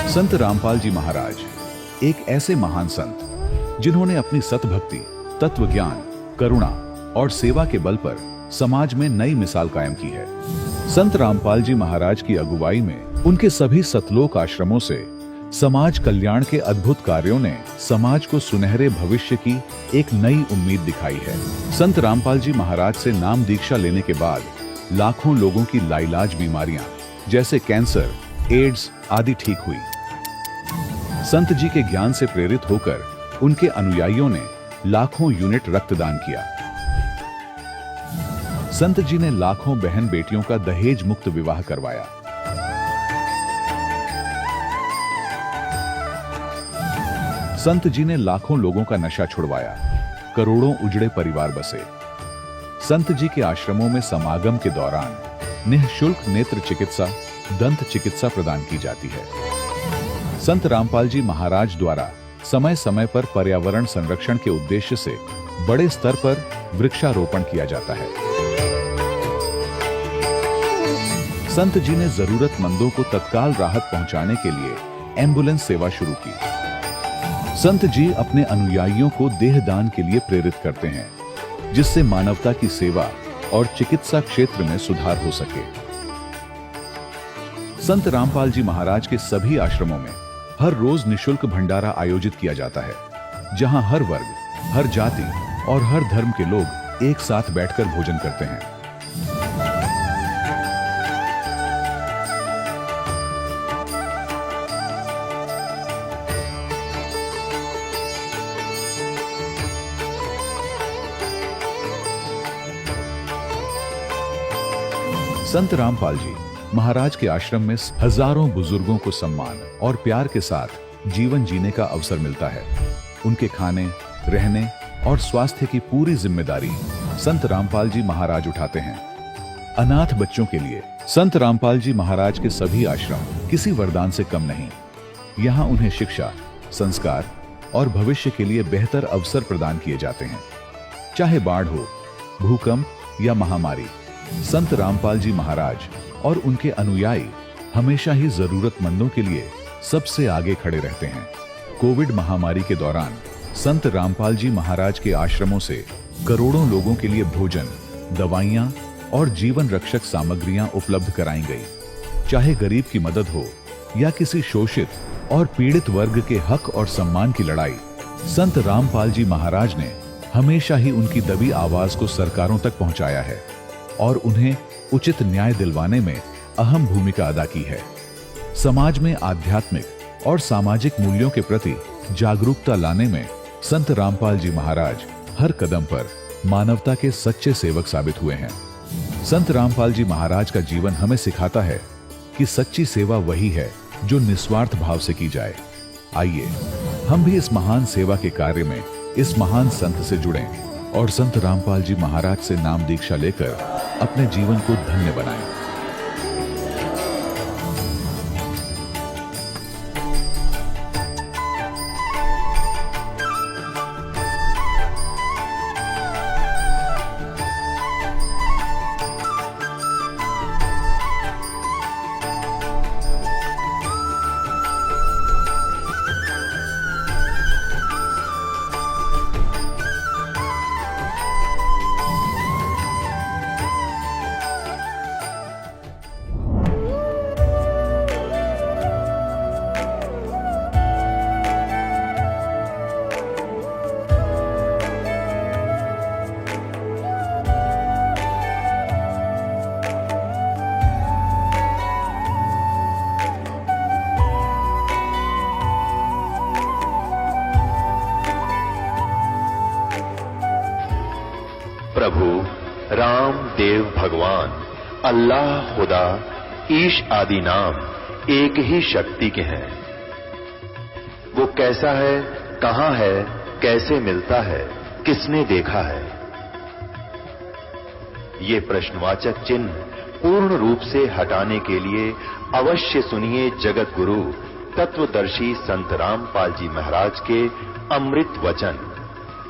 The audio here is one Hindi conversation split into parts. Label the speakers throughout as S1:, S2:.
S1: संत रामपाल जी महाराज एक ऐसे महान संत जिन्होंने अपनी सतभक्ति, तत्व ज्ञान, करुणा और सेवा के बल पर समाज में नई मिसाल कायम की है। संत रामपाल जी महाराज की अगुवाई में उनके सभी सतलोक आश्रमों से समाज कल्याण के अद्भुत कार्यों ने समाज को सुनहरे भविष्य की एक नई उम्मीद दिखाई है। संत रामपाल जी महाराज से नाम दीक्षा लेने के बाद लाखों लोगों की लाइलाज बीमारियां जैसे कैंसर, एड्स आदि ठीक हुई। संत जी के ज्ञान से प्रेरित होकर उनके अनुयायियों ने लाखों यूनिट रक्तदान किया। संत जी ने लाखों बहन बेटियों का दहेज मुक्त विवाह करवाया। संत जी ने लाखों लोगों का नशा छुड़वाया, करोड़ों उजड़े परिवार बसे। संत जी के आश्रमों में समागम के दौरान निःशुल्क नेत्र चिकित्सा, दंत चिकित्सा प्रदान की जाती है। संत रामपाल जी महाराज द्वारा समय समय पर पर्यावरण संरक्षण के उद्देश्य से बड़े स्तर पर वृक्षारोपण किया जाता है। संत जी ने जरूरतमंदों को तत्काल राहत पहुंचाने के लिए एम्बुलेंस सेवा शुरू की। संत जी अपने अनुयायियों को देहदान के लिए प्रेरित करते हैं, जिससे मानवता की सेवा और चिकित्सा क्षेत्र में सुधार हो सके। संत रामपाल जी महाराज के सभी आश्रमों में हर रोज निःशुल्क भंडारा आयोजित किया जाता है, जहां हर वर्ग, हर जाति और हर धर्म के लोग एक साथ बैठकर भोजन करते हैं। संत रामपाल जी महाराज के आश्रम में हजारों बुजुर्गों को सम्मान और प्यार के साथ जीवन जीने का अवसर मिलता है। उनके खाने, रहने और स्वास्थ्य की पूरी जिम्मेदारी संत रामपाल जी महाराज उठाते हैं। अनाथ बच्चों के लिए संत रामपाल जी महाराज के सभी आश्रम किसी वरदान से कम नहीं। यहाँ उन्हें शिक्षा, संस्कार और भविष्य के लिए बेहतर अवसर प्रदान किए जाते हैं। चाहे बाढ़ हो, भूकंप या महामारी, संत रामपाल जी महाराज और उनके अनुयायी हमेशा ही जरूरतमंदों के लिए सबसे आगे खड़े रहते हैं। कोविड महामारी के दौरान संत रामपाल जी महाराज के आश्रमों से करोड़ों लोगों के लिए भोजन, दवाइयां और जीवन रक्षक सामग्रियां उपलब्ध कराई गई। चाहे गरीब की मदद हो या किसी शोषित और पीड़ित वर्ग के हक और सम्मान की लड़ाई, संत रामपाल जी महाराज ने हमेशा ही उनकी दबी आवाज को सरकारों तक पहुंचाया है और उन्हें उचित न्याय दिलवाने में अहम भूमिका अदा की है। समाज में आध्यात्मिक और सामाजिक मूल्यों के प्रति जागरूकता लाने में संत रामपाल जी महाराज हर कदम पर मानवता के सच्चे सेवक साबित हुए हैं। संत रामपाल जी महाराज का जीवन हमें सिखाता है कि सच्ची सेवा वही है जो निस्वार्थ भाव से की जाए। आइए हम भी इस महान सेवा के कार्य में इस महान संत से जुड़ें और संत रामपाल जी महाराज से नाम दीक्षा लेकर अपने जीवन को धन्य बनाएं।
S2: प्रभु राम देव भगवान अल्लाह खुदा ईश आदि नाम एक ही शक्ति के हैं। वो कैसा है, कहां है, कैसे मिलता है, किसने देखा है? ये प्रश्नवाचक चिन्ह पूर्ण रूप से हटाने के लिए अवश्य सुनिए जगत गुरु तत्वदर्शी संत रामपाल जी महाराज के अमृत वचन,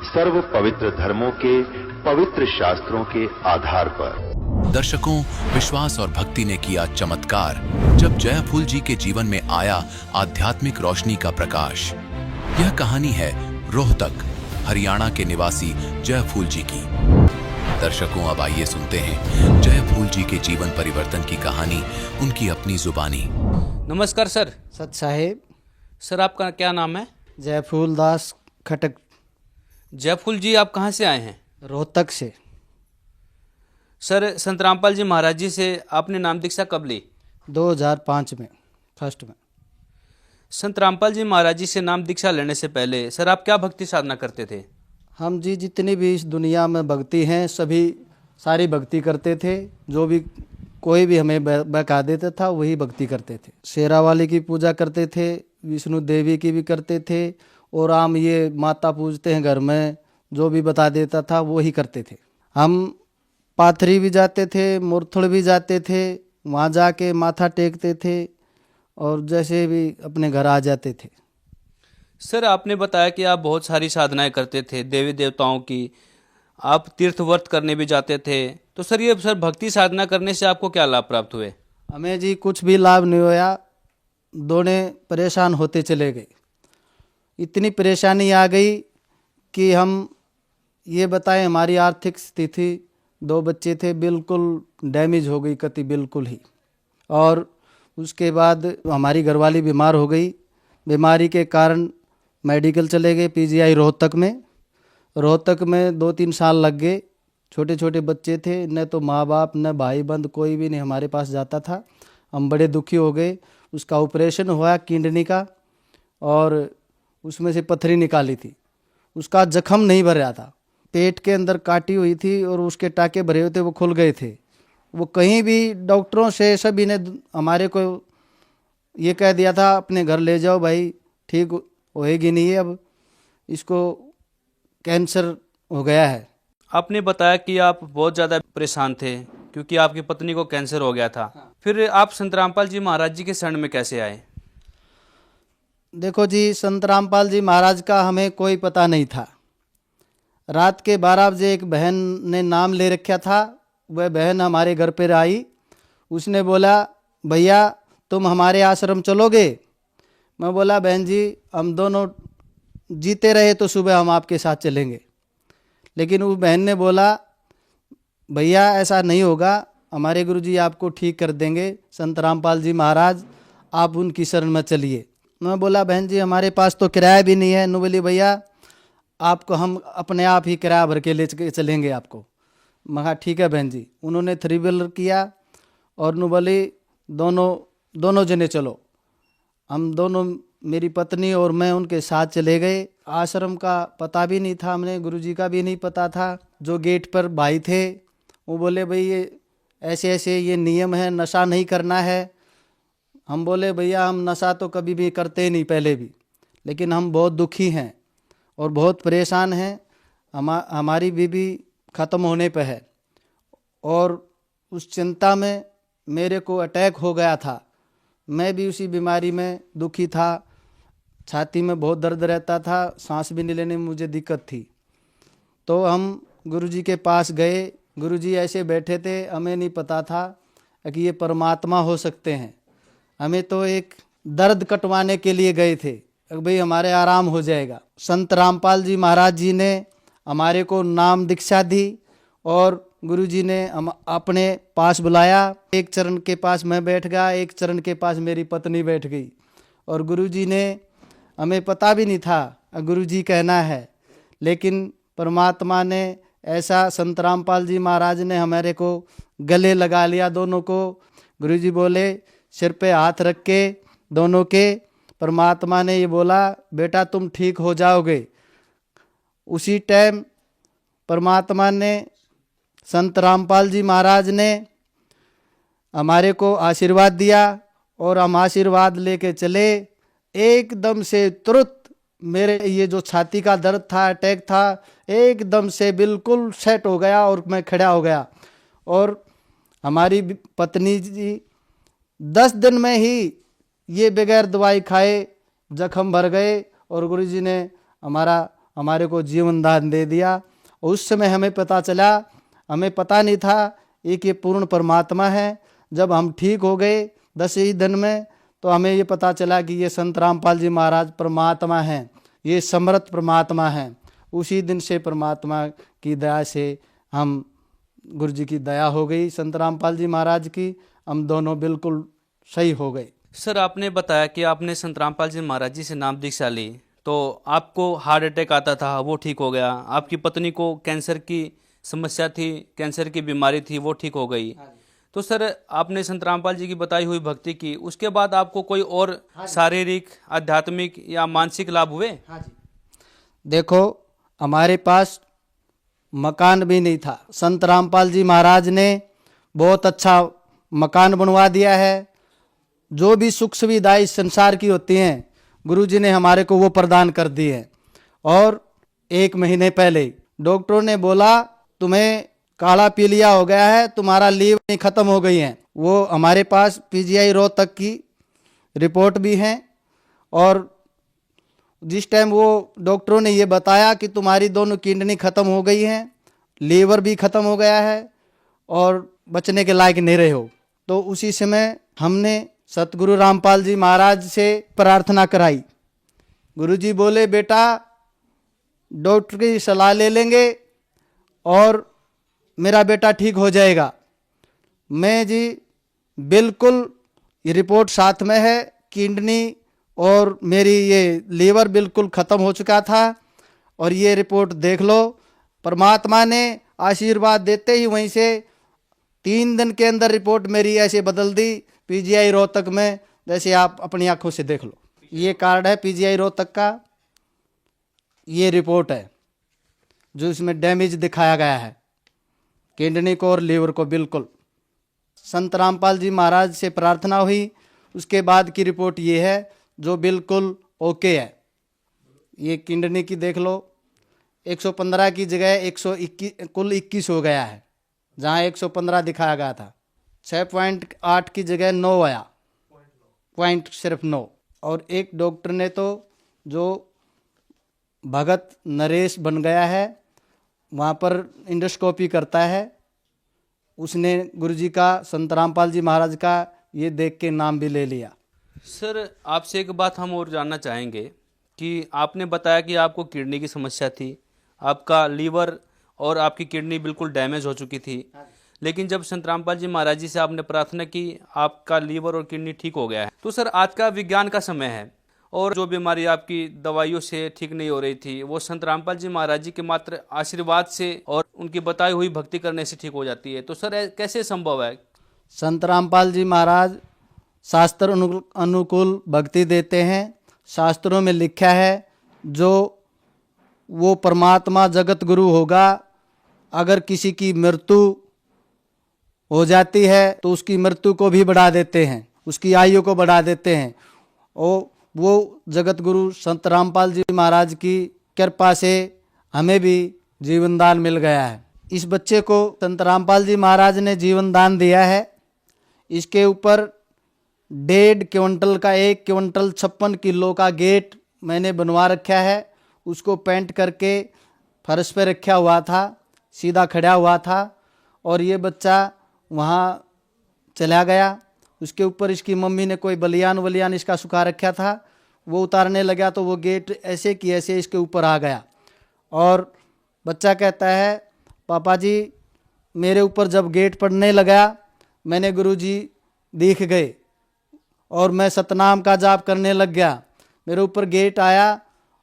S2: सर्व पवित्र धर्मों के पवित्र शास्त्रों के आधार पर।
S3: दर्शकों, विश्वास और भक्ति ने किया चमत्कार जब जयफूल जी के जीवन में आया आध्यात्मिक रोशनी का प्रकाश। यह कहानी है रोहतक, हरियाणा के निवासी जयफूल जी की। दर्शकों, अब आइए सुनते हैं जयफूल जी के जीवन परिवर्तन की कहानी उनकी अपनी जुबानी।
S4: नमस्कार सर।
S5: सत साहेब।
S4: सर, आपका क्या नाम है?
S5: जयफूल दास खटक।
S4: जयफूल जी, आप कहाँ से आए हैं?
S5: रोहतक से।
S4: सर, संत रामपाल जी महाराज जी से आपने नाम दीक्षा कब ली?
S5: 2005 में, फर्स्ट में।
S4: संत रामपाल जी महाराज जी से नाम दीक्षा लेने से पहले सर आप क्या भक्ति साधना करते थे?
S5: हम जी जितनी भी इस दुनिया में भक्ति हैं सभी सारी भक्ति करते थे। जो भी कोई भी हमें बहका देता था वही भक्ति करते थे। शेरा वाली की पूजा करते थे, विष्णु देवी की भी करते थे, और आम ये माता पूजते हैं घर में, जो भी बता देता था वही करते थे। हम पाथरी भी जाते थे, मुरथुड़ भी जाते थे, वहाँ जाके माथा टेकते थे और जैसे भी अपने घर आ जाते थे।
S4: सर, आपने बताया कि आप बहुत सारी साधनाएं करते थे देवी देवताओं की, आप तीर्थ व्रत करने भी जाते थे। तो सर, ये सर भक्ति साधना करने से आपको क्या लाभ प्राप्त हुए?
S5: हमें जी कुछ भी लाभ नहीं हुआ, दोनों परेशान होते चले गए। इतनी परेशानी आ गई कि हम ये बताएं, हमारी आर्थिक स्थिति, 2 बच्चे थे, बिल्कुल डैमेज हो गई कति बिल्कुल ही। और उसके बाद हमारी घरवाली बीमार हो गई। बीमारी के कारण मेडिकल चले गए पीजीआई रोहतक में। रोहतक में 2-3 साल लग गए। छोटे छोटे बच्चे थे, न तो माँ बाप न भाई बंद कोई भी नहीं हमारे पास जाता था। हम बड़े दुखी हो गए। उसका ऑपरेशन हुआ किडनी का, और उसमें से पथरी निकाली थी। उसका जख्म नहीं भर रहा था, पेट के अंदर काटी हुई थी और उसके टाके भरे हुए थे, वो खुल गए थे। वो कहीं भी डॉक्टरों से सभी ने हमारे को ये कह दिया था अपने घर ले जाओ भाई, ठीक होएगी नहीं है, अब इसको कैंसर हो गया है।
S4: आपने बताया कि आप बहुत ज़्यादा परेशान थे क्योंकि आपकी पत्नी को कैंसर हो गया था। फिर आप संत रामपाल जी महाराज जी के शरण में कैसे आए?
S5: देखो जी, संत रामपाल जी महाराज का हमें कोई पता नहीं था। रात के 12 बजे एक बहन ने नाम ले रखा था। वह बहन हमारे घर पर आई। उसने बोला, भैया तुम हमारे आश्रम चलोगे? मैं बोला, बहन जी हम दोनों जीते रहे तो सुबह हम आपके साथ चलेंगे। लेकिन उस बहन ने बोला, भैया ऐसा नहीं होगा, हमारे गुरुजी आपको ठीक कर देंगे, संत रामपाल जी महाराज, आप उनकी शरण में चलिए। मैं बोला, बहन जी हमारे पास तो किराया भी नहीं है। नु बोली, भैया आपको हम अपने आप ही किराया भर के ले चलेंगे आपको। मैं कहा ठीक है बहन जी। उन्होंने 3 व्हीलर किया और नु बोली, दोनों जने चलो। हम दोनों, मेरी पत्नी और मैं, उनके साथ चले गए। आश्रम का पता भी नहीं था हमें, गुरुजी का भी नहीं पता था। जो गेट पर भाई थे वो बोले, भाई ये ऐसे ऐसे ये नियम है, नशा नहीं करना है। हम बोले, भैया हम नशा तो कभी भी करते ही नहीं पहले भी, लेकिन हम बहुत दुखी हैं और बहुत परेशान हैं। हमारी बीवी ख़त्म होने पे है और उस चिंता में मेरे को अटैक हो गया था। मैं भी उसी बीमारी में दुखी था, छाती में बहुत दर्द रहता था, सांस भी नहीं लेने में मुझे दिक्कत थी। तो हम गुरुजी के पास गए। गुरुजी ऐसे बैठे थे, हमें नहीं पता था कि ये परमात्मा हो सकते हैं। हमें तो एक दर्द कटवाने के लिए गए थे, भाई हमारे आराम हो जाएगा। संत रामपाल जी महाराज जी ने हमारे को नाम दीक्षा दी और गुरुजी ने हम अपने पास बुलाया। एक चरण के पास मैं बैठ गया, एक चरण के पास मेरी पत्नी बैठ गई। और गुरुजी ने, हमें पता भी नहीं था गुरुजी कहना है, लेकिन परमात्मा ने ऐसा, संत रामपाल जी महाराज ने हमारे को गले लगा लिया दोनों को। गुरुजी बोले, सिर पे हाथ रख के दोनों के, परमात्मा ने ये बोला, बेटा तुम ठीक हो जाओगे। उसी टाइम परमात्मा ने, संत रामपाल जी महाराज ने हमारे को आशीर्वाद दिया और हम आशीर्वाद लेके चले। एकदम से तुरंत मेरे ये जो छाती का दर्द था, अटैक था, एकदम से बिल्कुल सेट हो गया और मैं खड़ा हो गया। और हमारी पत्नी जी 10 दिन में ही ये बगैर दवाई खाए जख्म भर गए और गुरुजी ने हमारे को जीवन दान दे दिया। उस समय हमें पता चला, हमें पता नहीं था एक ये पूर्ण परमात्मा है। जब हम ठीक हो गए 10 ही दिन में, तो हमें ये पता चला कि ये संत रामपाल जी महाराज परमात्मा हैं, ये समर्थ परमात्मा हैं। उसी दिन से परमात्मा की दया से हम, गुरु जी की दया हो गई संत रामपाल जी महाराज की, हम दोनों बिल्कुल सही हो गए।
S4: सर आपने बताया कि आपने संत रामपाल जी महाराज जी से नाम दीक्षा ली, तो आपको हार्ट अटैक आता था, वो ठीक हो गया। आपकी पत्नी को कैंसर की समस्या थी, कैंसर की बीमारी थी, वो ठीक हो गई। तो सर आपने संत रामपाल जी की बताई हुई भक्ति की, उसके बाद आपको कोई और शारीरिक, आध्यात्मिक या मानसिक लाभ हुए?
S5: हाँ जी। देखो, हमारे पास मकान भी नहीं था, संत रामपाल जी महाराज ने बहुत अच्छा मकान बनवा दिया है। जो भी सुख सुविधाएं इस संसार की होती हैं, गुरु जी ने हमारे को वो प्रदान कर दी है। और 1 महीने पहले डॉक्टरों ने बोला तुम्हें काला पीलिया हो गया है, तुम्हारा लीवर खत्म हो गई है। वो हमारे पास पीजीआई रोहतक की रिपोर्ट भी है। और जिस टाइम वो डॉक्टरों ने ये बताया कि तुम्हारी दोनों किडनी खत्म हो गई हैं, लीवर भी खत्म हो गया है और बचने के लायक नहीं रहे हो, तो उसी समय हमने सतगुरु रामपाल जी महाराज से प्रार्थना कराई। गुरु जी बोले बेटा डॉक्टर की सलाह ले लेंगे और मेरा बेटा ठीक हो जाएगा। मैं जी बिल्कुल, ये रिपोर्ट साथ में है, किडनी और मेरी ये लीवर बिल्कुल ख़त्म हो चुका था और ये रिपोर्ट देख लो। परमात्मा ने आशीर्वाद देते ही वहीं से 3 दिन के अंदर रिपोर्ट मेरी ऐसे बदल दी पीजीआई रोहतक में, जैसे आप अपनी आंखों से देख लो। ये कार्ड है पीजीआई रोहतक का, ये रिपोर्ट है जो इसमें डैमेज दिखाया गया है किडनी को और लीवर को। बिल्कुल संत रामपाल जी महाराज से प्रार्थना हुई, उसके बाद की रिपोर्ट ये है जो बिल्कुल ओके है। ये किडनी की देख लो, 115 की जगह 121, कुल 21 हो गया है, जहाँ 115 दिखाया गया था। 6.8 की जगह 9 आया, पॉइंट सिर्फ 9। और एक डॉक्टर ने तो जो भगत नरेश बन गया है, वहाँ पर इंडोस्कोपी करता है, उसने गुरुजी का, संत रामपाल जी महाराज का ये देख के नाम भी ले लिया।
S4: सर आपसे एक बात हम और जानना चाहेंगे कि आपने बताया कि आपको किडनी की समस्या थी, आपका लीवर और आपकी किडनी बिल्कुल डैमेज हो चुकी थी, लेकिन जब संत रामपाल जी महाराज जी से आपने प्रार्थना की, आपका लीवर और किडनी ठीक हो गया है। तो सर आज का विज्ञान का समय है और जो बीमारी आपकी दवाइयों से ठीक नहीं हो रही थी, वो संत रामपाल जी महाराज जी के मात्र आशीर्वाद से और उनकी बताई हुई भक्ति करने से ठीक हो जाती है। तो सर कैसे संभव है?
S5: संत रामपाल जी महाराज शास्त्र अनुकूल भक्ति देते हैं। शास्त्रों में लिखा है जो वो परमात्मा जगत गुरु होगा, अगर किसी की मृत्यु हो जाती है तो उसकी मृत्यु को भी बढ़ा देते हैं, उसकी आयु को बढ़ा देते हैं। और वो जगत गुरु संत रामपाल जी महाराज की कृपा से हमें भी जीवन दान मिल गया है। इस बच्चे को संत रामपाल जी महाराज ने जीवन दान दिया है। इसके ऊपर 1.5 क्विंटल का 1 क्विंटल 56 किलो का गेट मैंने बनवा रखा है। उसको पेंट करके फर्श पे रखा हुआ था, सीधा खड़ा हुआ था और ये बच्चा वहाँ चला गया। उसके ऊपर इसकी मम्मी ने कोई बलियान इसका सुखा रखा था, वो उतारने लगा तो वो गेट ऐसे की ऐसे इसके ऊपर आ गया। और बच्चा कहता है पापा जी मेरे ऊपर जब गेट पड़ने लगा मैंने गुरुजी दिख गए और मैं सतनाम का जाप करने लग गया। मेरे ऊपर गेट आया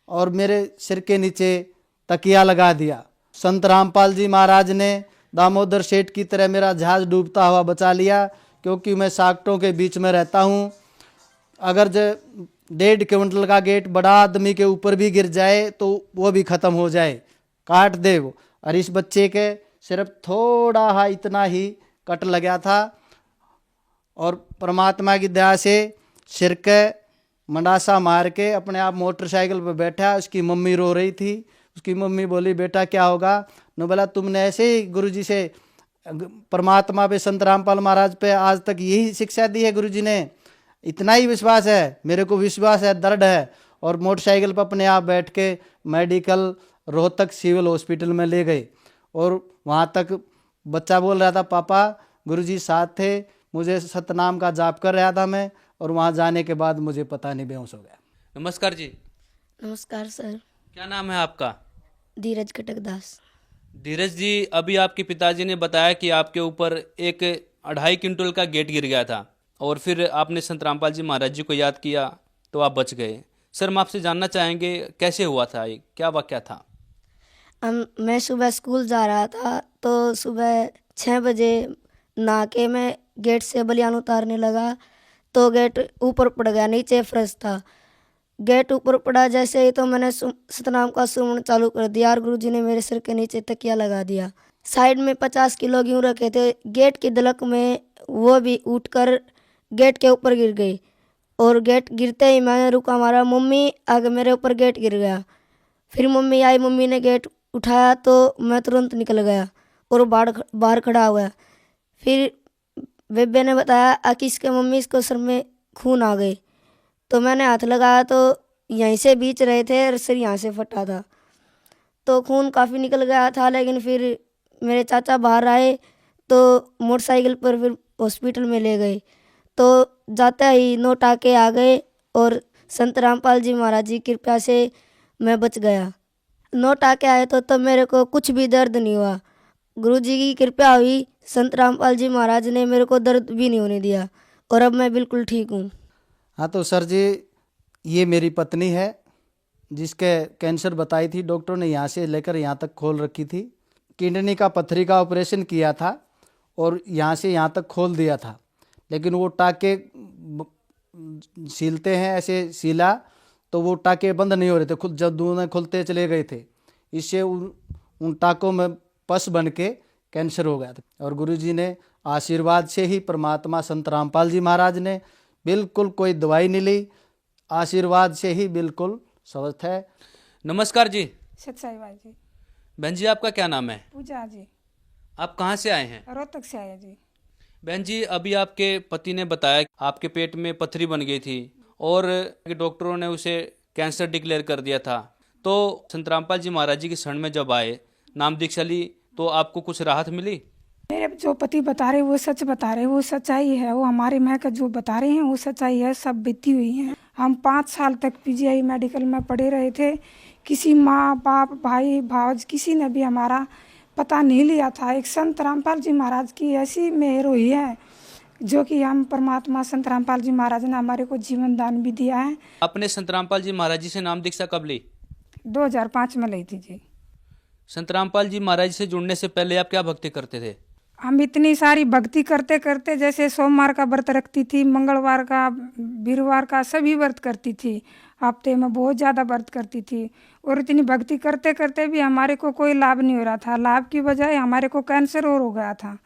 S5: और मेरे सिर के नीचे तकिया लगा दिया। संत रामपाल जी महाराज ने दामोदर सेठ की तरह मेरा जहाज डूबता हुआ बचा लिया, क्योंकि मैं साकटों के बीच में रहता हूँ। अगर 1.5 क्विंटल का गेट बड़ा आदमी के ऊपर भी गिर जाए तो वो भी ख़त्म हो जाए, काट दे वो। और इस बच्चे के सिर्फ थोड़ा हा इतना ही कट लगा था और परमात्मा की दया से सिर के मंडासा मार के अपने आप मोटरसाइकिल पर बैठा। उसकी मम्मी रो रही थी। उसकी मम्मी बोली बेटा क्या होगा? न बोला तुमने ऐसे ही गुरुजी से, परमात्मा पे, संत रामपाल महाराज पे आज तक यही शिक्षा दी है गुरुजी ने, इतना ही विश्वास है, मेरे को विश्वास है, दृढ़ है। और मोटरसाइकिल पर अपने आप बैठ के मेडिकल रोहतक सिविल हॉस्पिटल में ले गए और वहाँ तक बच्चा बोल रहा था पापा गुरुजी साथ थे, मुझे सतनाम का जाप कर रहा था मैं, और वहाँ जाने के बाद मुझे पता नहीं बेहोश हो गया।
S4: नमस्कार जी,
S6: नमस्कार सर।
S4: क्या नाम है आपका?
S6: धीरज कटकदास।
S4: धीरज जी, अभी आपके पिताजी ने बताया कि आपके ऊपर एक 2.5 क्विंटल का गेट गिर गया था और फिर आपने संत रामपाल जी महाराज जी को याद किया तो आप बच गए। सर, हम आपसे जानना चाहेंगे कैसे हुआ था ये, क्या वाकया था?
S6: मैं सुबह स्कूल जा रहा था तो सुबह 6 बजे नहा के मैं गेट से बलियान उतारने लगा तो गेट ऊपर पड़ गया, नीचे फर्श था। गेट ऊपर पड़ा जैसे ही तो मैंने सतनाम का सुमन चालू कर दिया और गुरुजी ने मेरे सिर के नीचे तकिया लगा दिया। साइड में 50 किलो गेहूँ रखे थे, गेट की धलक में वो भी उठकर गेट के ऊपर गिर गई और गेट गिरते ही मैंने रुका मारा, मम्मी आगे मेरे ऊपर गेट गिर गया। फिर मम्मी आई, मम्मी ने गेट उठाया तो मैं तुरंत निकल गया और बाहर खड़ा हुआ। फिर बेबे ने बताया कि इसके मम्मी इसको सर में खून आ गए, तो मैंने हाथ लगाया तो यहीं से बीच रहे थे और सिर यहाँ से फटा था तो खून काफ़ी निकल गया था। लेकिन फिर मेरे चाचा बाहर आए तो मोटरसाइकिल पर फिर हॉस्पिटल में ले गए तो जाते ही 9 टाँके आ गए और संत रामपाल जी महाराज जी की कृपा से मैं बच गया। 9 टाँके आए तो तब मेरे को कुछ भी दर्द नहीं हुआ। गुरुजी की कृपा हुई, संत रामपाल जी महाराज ने मेरे को दर्द भी नहीं होने दिया और अब मैं बिल्कुल ठीक हूँ।
S5: हाँ तो सर जी, ये मेरी पत्नी है जिसके कैंसर बताई थी डॉक्टर ने, यहाँ से लेकर यहाँ तक खोल रखी थी। किडनी का पत्थरी का ऑपरेशन किया था और यहाँ से यहाँ तक खोल दिया था, लेकिन वो टाँके सीलते हैं ऐसे सीला तो वो टाँके बंद नहीं हो रहे थे, खुद जब दूध खुलते चले गए थे, इससे उन टाँकों में पस बन के कैंसर हो गया था। और गुरुजी ने आशीर्वाद से ही, परमात्मा संत रामपाल जी महाराज ने, बिल्कुल कोई दवाई नहीं ली, आशीर्वाद से ही बिल्कुल स्वस्थ है।
S4: नमस्कार जी।
S7: सच्चाई भाई जी।
S4: बहन जी, आपका क्या नाम है?
S7: पूजा जी।
S4: आप कहाँ से आए हैं?
S7: रोहतक से आया जी।
S4: बहन जी, अभी आपके पति ने बताया कि आपके पेट में पथरी बन गई थी और डॉक्टरों ने उसे कैंसर डिक्लेयर कर दिया था, तो संत रामपाल जी महाराज जी की शरण में जब आए, नाम दीक्षा ली, तो आपको कुछ राहत मिली?
S7: मेरे जो पति बता रहे वो सच बता रहे, वो सच्चाई है। वो हमारे माँ का जो बता रहे हैं वो सच्चाई है, सब बीती हुई है। हम 5 साल तक पीजीआई मेडिकल में पड़े रहे थे, किसी माँ बाप भाई भावज किसी ने भी हमारा पता नहीं लिया था। एक संत रामपाल जी महाराज की ऐसी मेहर हुई है जो कि हम परमात्मा संत रामपाल जी महाराज ने हमारे को जीवन दान भी दिया है।
S4: आपने संत रामपाल जी महाराज जी से नाम दीक्षा कब ली?
S7: 2005 में ली थी जी।
S4: संत रामपाल जी महाराज से जुड़ने से पहले आप क्या भक्ति करते थे?
S7: हम इतनी सारी भक्ति करते करते, जैसे सोमवार का व्रत रखती थी, मंगलवार का, वीरवार का, सभी व्रत करती थी। हफ्ते में बहुत ज़्यादा व्रत करती थी और इतनी भक्ति करते करते भी हमारे को कोई लाभ नहीं हो रहा था। लाभ की बजाय हमारे को कैंसर और हो गया था।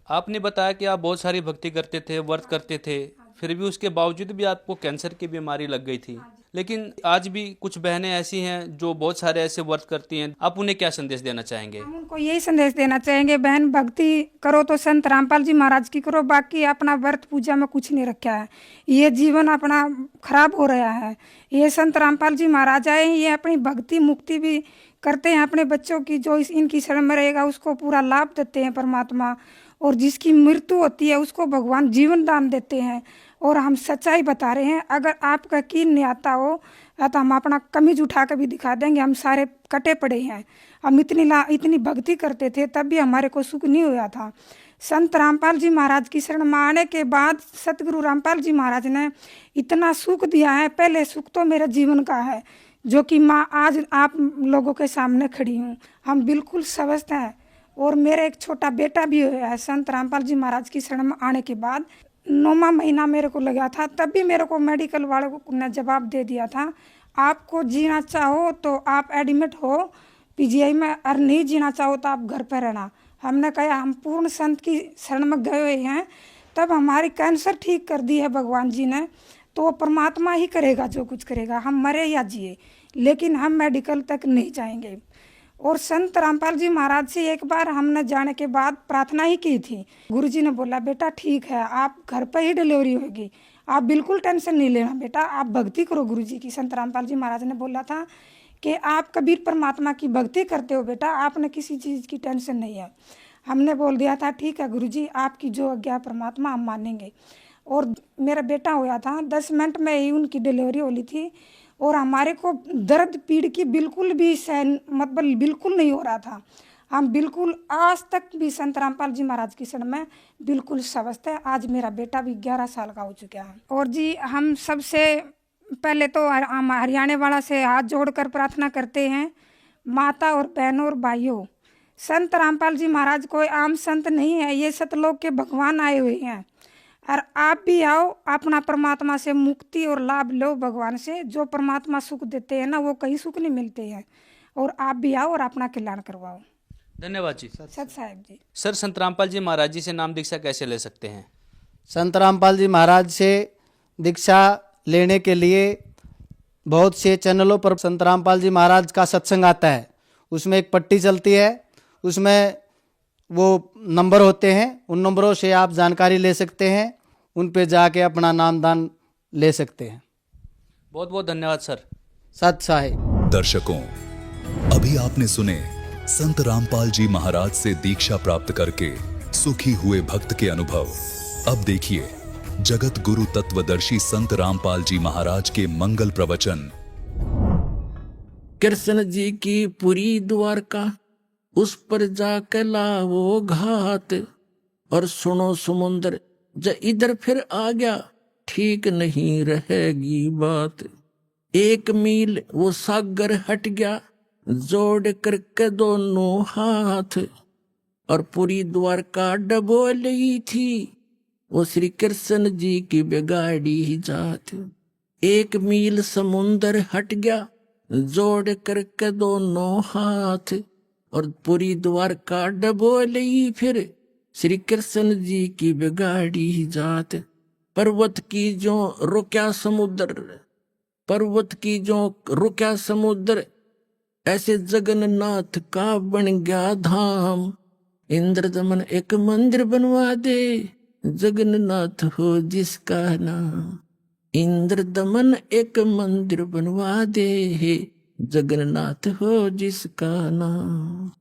S4: आपने बताया कि आप बहुत सारी भक्ति करते थे, व्रत करते थे, फिर भी उसके बावजूद भी आपको कैंसर की बीमारी लग गई थी। लेकिन आज भी कुछ बहनें ऐसी हैं जो बहुत सारे ऐसे व्रत करती हैं, आप उन्हें क्या संदेश देना चाहेंगे?
S7: हम उनको यही संदेश देना चाहेंगे, बहन भक्ति करो तो संत रामपाल जी महाराज की करो, बाकी अपना व्रत पूजा में कुछ नहीं रखा है। ये जीवन अपना खराब हो रहा है। ये संत रामपाल जी महाराज आए, ये अपनी भक्ति मुक्ति भी करते हैं अपने बच्चों की, जो इनकी शरण में रहेगा उसको पूरा लाभ देते हैं परमात्मा, और जिसकी मृत्यु होती है उसको भगवान जीवन दान देते हैं। और हम सच्चाई बता रहे हैं, अगर आपका यकीन नहीं आता हो तो हम अपना कमीज उठा कर भी दिखा देंगे, हम सारे कटे पड़े हैं। हम इतनी भक्ति करते थे तब भी हमारे को सुख नहीं हुआ था। संत रामपाल जी महाराज की शरण में आने के बाद सतगुरु रामपाल जी महाराज ने इतना सुख दिया है। पहले सुख तो मेरे जीवन का है, जो कि माँ आज आप लोगों के सामने खड़ी हूँ। हम बिल्कुल स्वस्थ हैं और मेरा एक छोटा बेटा भी हुआ है। संत रामपाल जी महाराज की शरण में आने के बाद 9वां महीना मेरे को लगा था, तब भी मेरे को मेडिकल वालों ने जवाब दे दिया था, आपको जीना चाहो तो आप एडमिट हो पीजीआई में, और नहीं जीना चाहो तो आप घर पर रहना। हमने कहा हम पूर्ण संत की शरण में गए हुए हैं, तब हमारी कैंसर ठीक कर दी है भगवान जी ने, तो वो परमात्मा ही करेगा जो कुछ करेगा, हम मरे या जिए, लेकिन हम मेडिकल तक नहीं जाएंगे। और संत रामपाल जी महाराज से एक बार हमने जाने के बाद प्रार्थना ही की थी। गुरुजी ने बोला बेटा ठीक है, आप घर पर ही डिलीवरी होगी, आप बिल्कुल टेंशन नहीं लेना बेटा, आप भक्ति करो गुरुजी की। संत रामपाल जी महाराज ने बोला था कि आप कबीर परमात्मा की भक्ति करते हो बेटा, आपने किसी चीज़ की टेंशन नहीं है। हमने बोल दिया था ठीक है गुरुजी, आपकी जो आज्ञा परमात्मा हम मानेंगे। और मेरा बेटा हुआ था, 10 मिनट में ही उनकी डिलीवरी होली थी। और हमारे को दर्द पीड़ की बिल्कुल भी सहन मतलब बिल्कुल नहीं हो रहा था। हम बिल्कुल आज तक भी संत रामपाल जी महाराज की शरण में बिल्कुल स्वस्थ है। आज मेरा बेटा भी 11 साल का हो चुका है। और जी हम सबसे पहले तो हम हरियाणा वाला से हाथ जोड़कर प्रार्थना करते हैं, माता और बहनों और भाइयों, संत रामपाल जी महाराज कोई आम संत नहीं है, ये सतलोक के भगवान आए हुए हैं। और आप भी आओ, अपना परमात्मा से मुक्ति और लाभ लो भगवान से। जो परमात्मा सुख देते हैं ना, वो कहीं सुख नहीं मिलते हैं। और आप भी आओ और अपना कल्याण करवाओ।
S4: धन्यवाद जी।
S7: सत साहेब जी।
S4: सर, संत रामपाल जी महाराज जी से नाम दीक्षा कैसे ले सकते हैं?
S5: संत रामपाल जी महाराज से दीक्षा लेने के लिए बहुत से चैनलों पर संत रामपाल जी महाराज का सत्संग आता है। उसमें एक पट्टी चलती है, उसमें वो नंबर होते हैं, उन नंबरों से आप जानकारी ले सकते हैं, उन पे जाके अपना नामदान ले सकते हैं।
S4: बहुत बहुत धन्यवाद सर।
S5: सत साहिब।
S8: दर्शकों, अभी आपने सुने संत रामपाल जी महाराज से दीक्षा प्राप्त करके सुखी हुए भक्त के अनुभव। अब देखिए जगत गुरु तत्वदर्शी संत रामपाल जी महाराज के मंगल प्रवचन।
S9: कृष्ण जी की पूरी द्वारका, उस पर जाकर लाओ घात। और सुनो समुद्र, ज इधर फिर आ गया, ठीक नहीं रहेगी बात। 1 मील वो सागर हट गया, जोड़ करके दोनों हाथ। और पूरी द्वारका डबो ली थी, वो श्री कृष्ण जी की बिगाड़ी जात। 1 मील समुंदर हट गया, जोड़ करके दोनों हाथ। और पूरी द्वारका डबो ली फिर श्री कृष्ण जी की बिगाड़ी जात। पर्वत की जो रुक्या समुद्र, पर्वत की जो रुक्या समुद्र, ऐसे जगन्नाथ का बन गया धाम। इंद्रदमन एक मंदिर बनवा दे, जगन्नाथ हो जिसका नाम। इंद्रदमन एक मंदिर बनवा दे, जगन्नाथ हो जिसका नाम।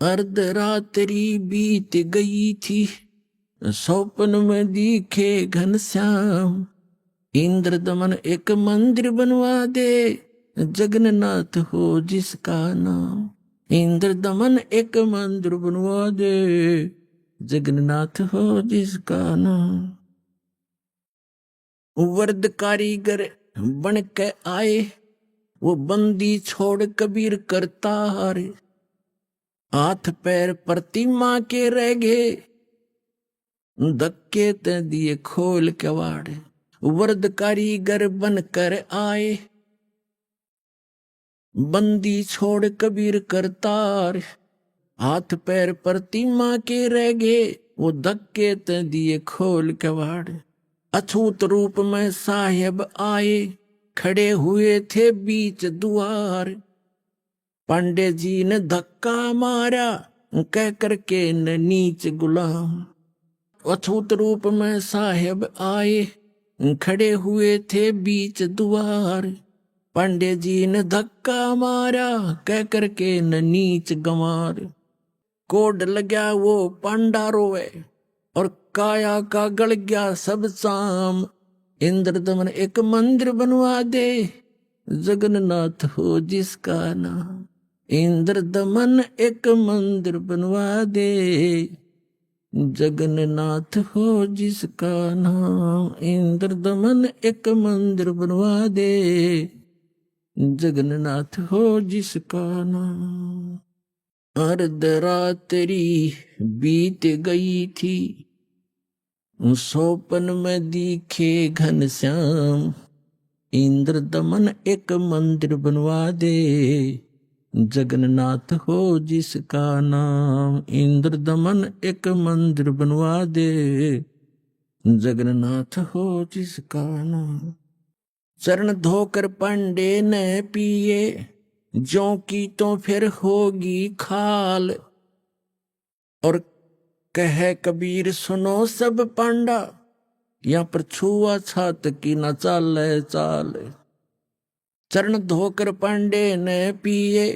S9: अर्धरात्रि बीत गई थी, स्वप्न में दिखे घनश्याम। इंद्रदमन एक मंदिर बनवा दे, जगन्नाथ हो जिसका नाम। इंद्रदमन एक मंदिर बनवा दे, जगन्नाथ हो जिसका नाम। वर्द कारीगर बन के आए, वो बंदी छोड़ कबीर करतार। हाथ पैर प्रतिमा के रह गए, धक्के ते दिए खोल के वाड़। वर्द कारीगर बन कर आए, बंदी छोड़ कबीर करतार। हाथ पैर प्रतिमा के रह गए, वो धक्के ते दिए खोल के वाड़। अछूत रूप में साहेब आए, खड़े हुए थे बीच द्वार। पांडे जी ने धक्का मारा, कह करके न नीच गुलाम। अछूत रूप में साहेब आए, खड़े हुए थे बीच द्वार। पांडे जी ने धक्का मारा, कह करके न नीच गंवार। कोड लग्या वो पांडा रोवे, और काया का गल गया सब चाम। इंद्रदमन एक मंदिर बनवा दे, जगन्नाथ हो जिसका नाम। इंद्रदमन एक मंदिर बनवा दे, जगन्नाथ हो जिसका नाम। इंद्रदमन एक मंदिर बनवा दे, जगन्नाथ हो जिसका नाम। अर्धरात्रि बीत गई थी, स्वप्न में दिखे घनश्याम। इंद्रदमन एक मंदिर बनवा दे, जगन्नाथ हो जिसका नाम। इंद्रदमन एक मंदिर बनवा दे, जगन्नाथ हो जिसका नाम। चरण धोकर पांडे ने पिए, जो की तो फिर होगी खाल। और कह कबीर सुनो सब पांडा, यहाँ पर छुआ छात की न चाले चाल। चरण धोकर पांडे ने पिए,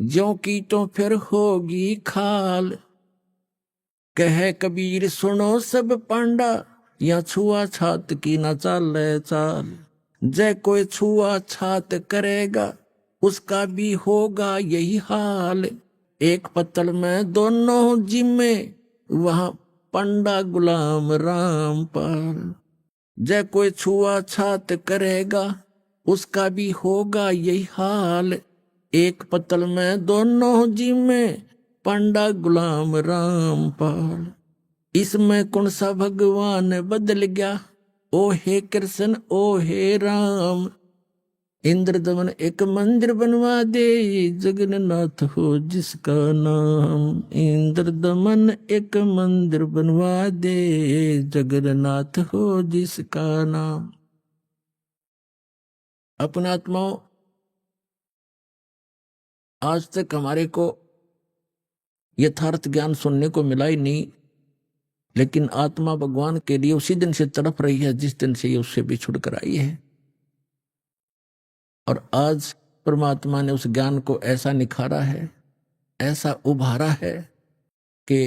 S9: ज्यों की तो फिर होगी खाल। कहे कबीर सुनो सब पांडा, या छुआ छात की न चाले चाल। जय कोई छुआ छात करेगा, उसका भी होगा यही हाल। एक पत्तल में दोनों जिम्मे, वहां पंडा गुलाम रामपाल। जय कोई छुआ छात करेगा, उसका भी होगा यही हाल। एक पत्तल में दोनों जिम्मे, पंडा गुलाम रामपाल। इसमें कौन सा भगवान बदल गया, ओ हे कृष्ण ओ हे राम। इंद्र दमन एक मंदिर बनवा दे, जगन्नाथ हो जिसका नाम। इंद्र दमन एक मंदिर बनवा दे, जगन्नाथ हो जिसका नाम। अपने आत्माओं, आज तक हमारे को यथार्थ ज्ञान सुनने को मिला ही नहीं, लेकिन आत्मा भगवान के लिए उसी दिन से तड़प रही है जिस दिन से ये उससे बिछुड़ कर आई है। और आज परमात्मा ने उस ज्ञान को ऐसा निखारा है, ऐसा उभारा है कि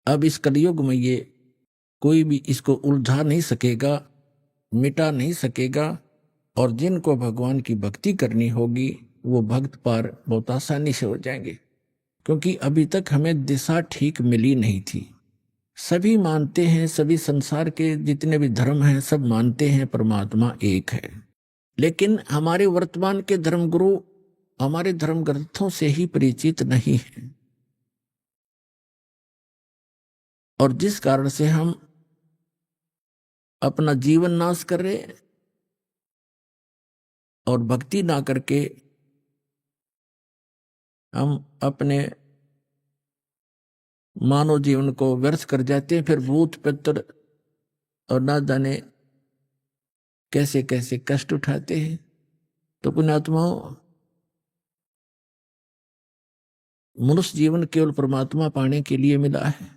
S9: अब इस कलयुग में ये कोई भी इसको उलझा नहीं सकेगा, मिटा नहीं सकेगा। और जिनको भगवान की भक्ति करनी होगी वो भक्त पार बहुत आसानी से हो जाएंगे, क्योंकि अभी तक हमें दिशा ठीक मिली नहीं थी। सभी मानते हैं, सभी संसार के जितने भी धर्म हैं सब मानते हैं परमात्मा एक है, लेकिन हमारे वर्तमान के धर्मगुरु हमारे धर्म ग्रंथों से ही परिचित नहीं हैं। और जिस कारण से हम अपना जीवन नाश कर रहे हैं और भक्ति ना करके हम अपने मानव जीवन को व्यर्थ कर जाते हैं। फिर भूत पितर और ना जाने कैसे कैसे कष्ट उठाते हैं। तो पुण्यात्माओं, मनुष्य जीवन केवल परमात्मा पाने के लिए मिला है,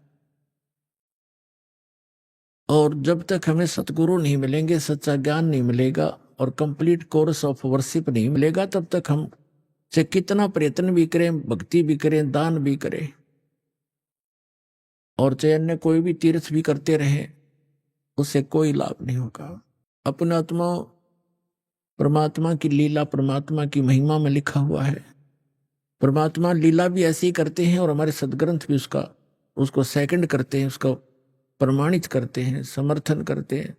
S9: और जब तक हमें सतगुरु नहीं मिलेंगे, सच्चा ज्ञान नहीं मिलेगा और कंप्लीट कोर्स ऑफ वर्शिप नहीं मिलेगा, तब तक हम से कितना प्रयत्न भी करें, भक्ति भी करें, दान भी करें और चाहे अन्य कोई भी तीर्थ भी करते रहे, उससे कोई लाभ नहीं होगा। अपने आत्मा परमात्मा की लीला, परमात्मा की महिमा में लिखा हुआ है। परमात्मा लीला भी ऐसे ही करते हैं और हमारे सदग्रंथ भी उसको सेकंड करते हैं, उसको प्रमाणित करते हैं, समर्थन करते हैं।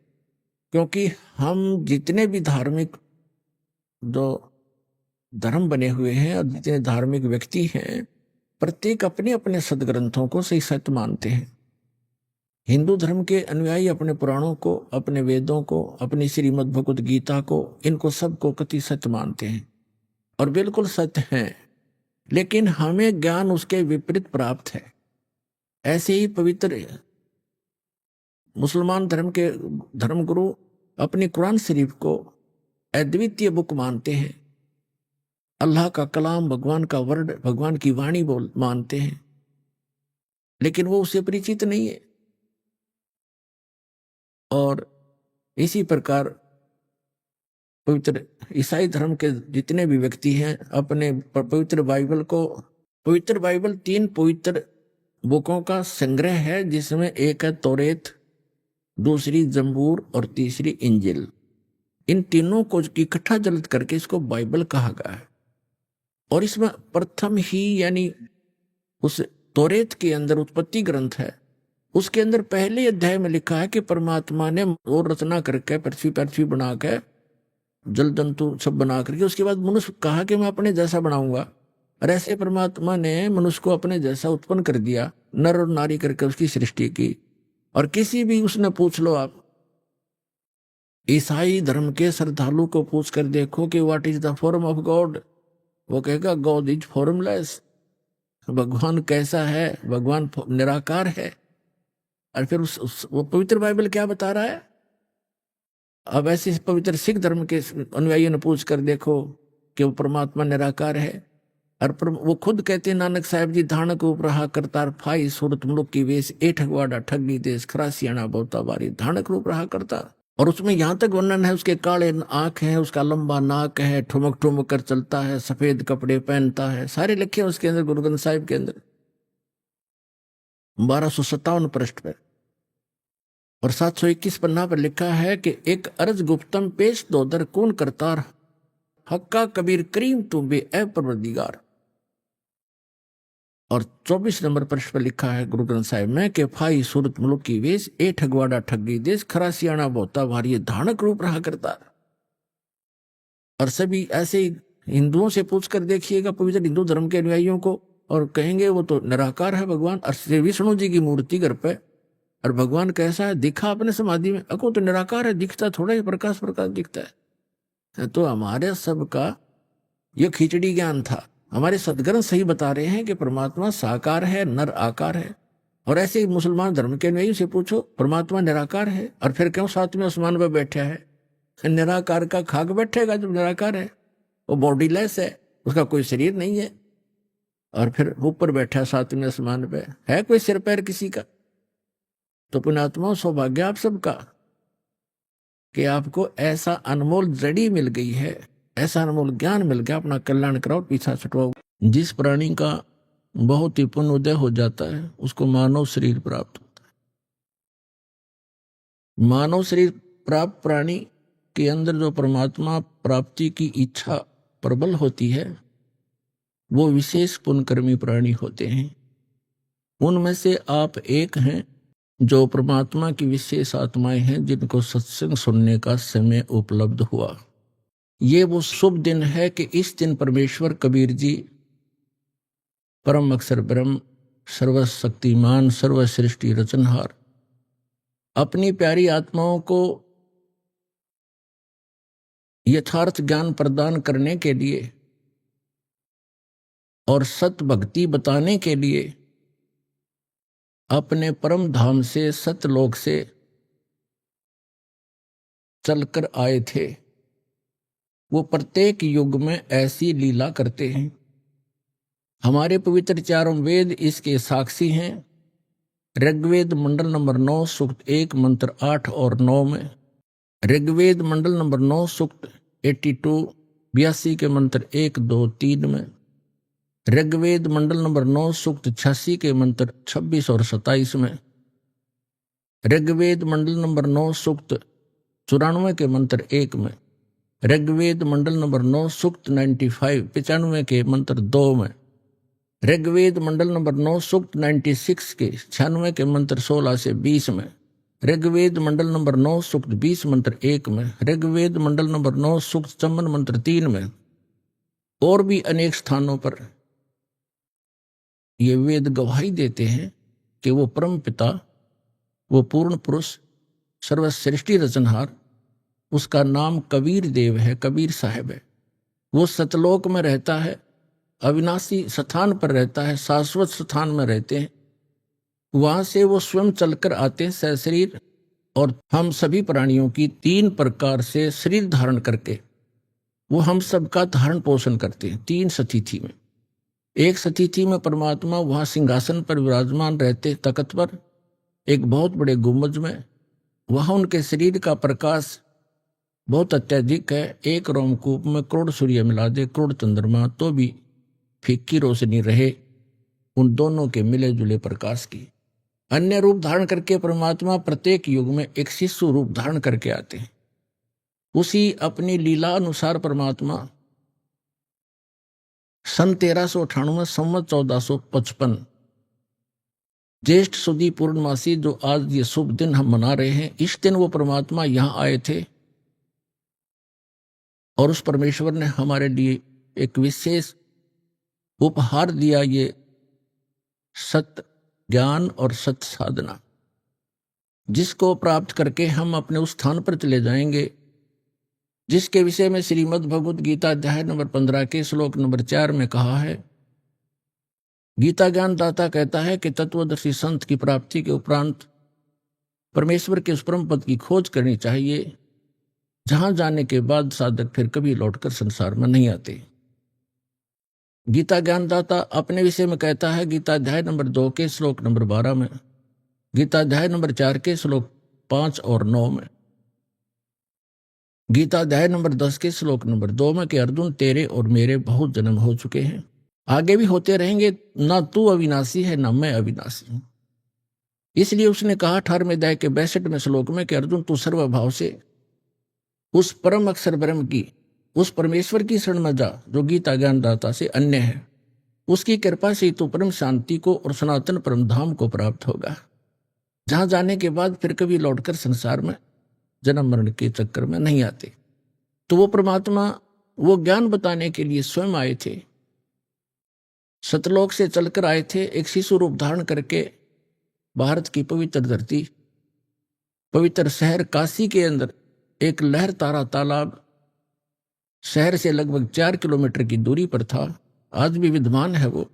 S9: क्योंकि हम जितने भी धार्मिक जो धर्म बने हुए हैं और जितने धार्मिक व्यक्ति हैं, प्रत्येक अपने अपने सदग्रंथों को सही सत्य मानते हैं। हिंदू धर्म के अनुयायी अपने पुराणों को, अपने वेदों को, अपनी श्रीमद् भगवद गीता को, इनको सबको कति सत्य मानते हैं और बिल्कुल सत्य हैं। लेकिन हमें ज्ञान उसके विपरीत प्राप्त है। ऐसे ही पवित्र मुसलमान धर्म के धर्मगुरु अपनी कुरान शरीफ को अद्वितीय बुक मानते हैं, अल्लाह का कलाम, भगवान का वर्ड, भगवान की वाणी मानते हैं, लेकिन वो उससे परिचित नहीं है। और इसी प्रकार पवित्र ईसाई धर्म के जितने भी व्यक्ति हैं अपने पवित्र बाइबल 3 पवित्र बुकों का संग्रह है, जिसमें एक है तौरेत, दूसरी जंबूर और तीसरी इंजिल। इन तीनों को इकट्ठा जल्द करके इसको बाइबल कहा गया है। और इसमें प्रथम ही यानी उस तौरेत के अंदर उत्पत्ति ग्रंथ है, उसके अंदर पहले अध्याय में लिखा है कि परमात्मा ने और रचना करके पृथ्वी बना के जल जंतु सब बना करके उसके बाद मनुष्य कहा कि मैं अपने जैसा बनाऊंगा। और ऐसे परमात्मा ने मनुष्य को अपने जैसा उत्पन्न कर दिया, नर और नारी करके उसकी सृष्टि की। और किसी भी उसने पूछ लो, आप ईसाई धर्म के श्रद्धालु को पूछ कर देखो कि what is the form of God, वो कहेगा गॉड इज फॉर्मलेस। भगवान कैसा है? भगवान निराकार है। और फिर वो पवित्र बाइबल क्या बता रहा है? अब ऐसे पवित्र सिख धर्म के अनुयायियों ने पूछ कर देखो कि वो परमात्मा निराकार है। और वो खुद कहते हैं, नानक साहब जी धानक उपरहा करतार फाई सूरत मुलुक की वेश ए ठगवाड़ा ठगी देश खरासियाना बहुता बारी धानक रूप रहा करतार। और उसमें यहाँ तक वर्णन है, उसके काले आंख हैं, उसका लंबा नाक है, ठुमक ठुमक कर चलता है, सफेद कपड़े पहनता है, सारे लिखे हैं उसके अंदर, गुरु ग्रंथ साहिब के अंदर। 1257 पृष्ठ पर, और 721 पन्ना पर लिखा है कि एक अर्ज गुप्तम पेश दो दर कौन करतार, हक्का कबीर करीम तू बे ए परवरदिगार। और 24 नंबर पृष्ठ पर लिखा है गुरु ग्रंथ साहिब में कि फाई सूरत मुल्क की वेश ए ठगवाड़ा ठगी देश, खरासियाना बोता भारी धानक रूप रहा करतार। और सभी ऐसे ही हिंदुओं से पूछकर देखिएगा, पवित्र हिंदू धर्म के अनुयायियों को, और कहेंगे वो तो निराकार है भगवान। और श्री विष्णु जी की मूर्ति घर पे, और भगवान कैसा है, दिखा अपने समाधि में, अको तो निराकार है, दिखता थोड़ा ही प्रकाश प्रकाश दिखता है। तो हमारे सबका ये खिचड़ी ज्ञान था। हमारे सदग्रंथ सही बता रहे हैं कि परमात्मा साकार है, नर आकार है। और ऐसे ही मुसलमान धर्म के अनुयायियों से पूछो, परमात्मा निराकार है, और फिर क्यों सातवें आसमान पर बैठा है? निराकार का खाक बैठेगा जब निराकार है, वो बॉडीलेस है, उसका कोई शरीर नहीं है, और फिर ऊपर बैठा है सातवें आसमान पे, है कोई सिर पैर किसी का? तो पुण्यात्मा सौभाग्य आप सबका कि आपको ऐसा अनमोल जड़ी मिल गई है, ऐसा अनमोल ज्ञान मिल गया। अपना कल्याण कराओ, पीछा छुटवाओ। जिस प्राणी का बहुत ही पुण्य उदय हो जाता है उसको मानव शरीर प्राप्त होता है। मानव शरीर प्राप्त प्राणी के अंदर जो परमात्मा प्राप्ति की इच्छा प्रबल होती है वो विशेष पुण्यकर्मी प्राणी होते हैं। उनमें से आप एक हैं जो परमात्मा की विशेष आत्माएं हैं जिनको सत्संग सुनने का समय उपलब्ध हुआ। ये वो शुभ दिन है कि इस दिन परमेश्वर कबीर जी परम अक्षर ब्रह्म, सर्वशक्तिमान, सर्वसृष्टि रचनहार, अपनी प्यारी आत्माओं को यथार्थ ज्ञान प्रदान करने के लिए और सत भक्ति बताने के लिए अपने परम धाम से, सतलोक से चलकर आए थे। वो प्रत्येक युग में ऐसी लीला करते हैं। हमारे पवित्र चारों वेद इसके साक्षी हैं। ऋग्वेद मंडल नंबर 9 सूक्त 1 मंत्र 8 और 9 में, ऋग्वेद मंडल नंबर 9 सूक्त 82 के मंत्र 1, 2, 3 में, ऋग्वेद मंडल नंबर 9 सूक्त 86 के मंत्र 26 और 27 में, ऋग्वेद मंडल नंबर 9 सूक्त 94 के मंत्र 1 में, ऋग्वेद मंडल नंबर 9 सूक्त 95 के मंत्र 2 में, ऋग्वेद मंडल नंबर 9 सूक्त 96 के 96 के मंत्र 16 से 20 में, ऋग्वेद मंडल नंबर 9 सूक्त 20 मंत्र 1 में, ऋग्वेद मंडल नंबर 9 सूक्त 54 मंत्र 3 में, और भी अनेक स्थानों पर ये वेद गवाही देते हैं कि वो परम पिता, वो पूर्ण पुरुष, सर्वसृष्टि रचनहार, उसका नाम कबीर देव है, कबीर साहब है। वो सतलोक में रहता है, अविनाशी स्थान पर रहता है, शाश्वत स्थान में रहते हैं। वहां से वो स्वयं चलकर आते हैं सशरीर, और हम सभी प्राणियों की 3 प्रकार से शरीर धारण करके वो हम सबका धारण पोषण करते हैं। 3 सतिथि में, एक सतिथि में परमात्मा वहां सिंहासन पर विराजमान रहते तख्त पर, एक बहुत बड़े गुंबज में। वहां उनके शरीर का प्रकाश बहुत अत्यधिक है। एक रोमकूप में करोड़ सूर्य मिला दे, करोड़ चंद्रमा, तो भी फीकी रोशनी रहे उन दोनों के मिले जुले प्रकाश की। अन्य रूप धारण करके परमात्मा प्रत्येक युग में एक शिशु रूप धारण करके आते हैं। उसी अपनी लीला अनुसार परमात्मा सन 1398 संवत 1455 ज्येष्ठ सुदी पूर्णमासी, जो आज ये शुभ दिन हम मना रहे हैं, इस दिन वो परमात्मा यहां आए थे। और उस परमेश्वर ने हमारे लिए एक विशेष उपहार दिया, ये सत्य ज्ञान और सत्य साधना, जिसको प्राप्त करके हम अपने उस स्थान पर चले जाएंगे जिसके विषय में श्रीमद् भगवद गीता अध्याय नंबर 15 के श्लोक नंबर 4 में कहा है। गीता ज्ञान दाता कहता है कि तत्वदर्शी संत की प्राप्ति के उपरांत परमेश्वर के उस परम पद की खोज करनी चाहिए, जहां जाने के बाद साधक फिर कभी लौटकर संसार में नहीं आते। गीता ज्ञानदाता अपने विषय में कहता है गीता अध्याय नंबर 2 के श्लोक नंबर 12 में, गीता अध्याय नंबर 4 के श्लोक 5 और 9 में, गीता अध्याय नंबर 10 के श्लोक नंबर 2 में कि अर्जुन तेरे और मेरे बहुत जन्म हो चुके हैं, आगे भी होते रहेंगे, ना तू अविनाशी है ना मैं अविनाशी हूं। इसलिए उसने कहा 18वें अध्याय के 62वें श्लोक में कि अर्जुन तू सर्वभाव से उस परम अक्षर ब्रह्म की, उस परमेश्वर की शरण में जा जो गीता ज्ञानदाता से अन्य है। उसकी कृपा से तू परम शांति को और सनातन परम धाम को प्राप्त होगा, जहां जाने के बाद फिर कभी लौटकर संसार में जन्म मरण के चक्कर में नहीं आते। तो वो परमात्मा वो ज्ञान बताने के लिए स्वयं आए थे, सतलोक से चलकर आए थे, एक शिशु रूप धारण करके भारत की पवित्र धरती, पवित्र शहर काशी के अंदर एक लहर तारा तालाब शहर से लगभग 4 किलोमीटर की दूरी पर था, आज भी विद्यमान है वो।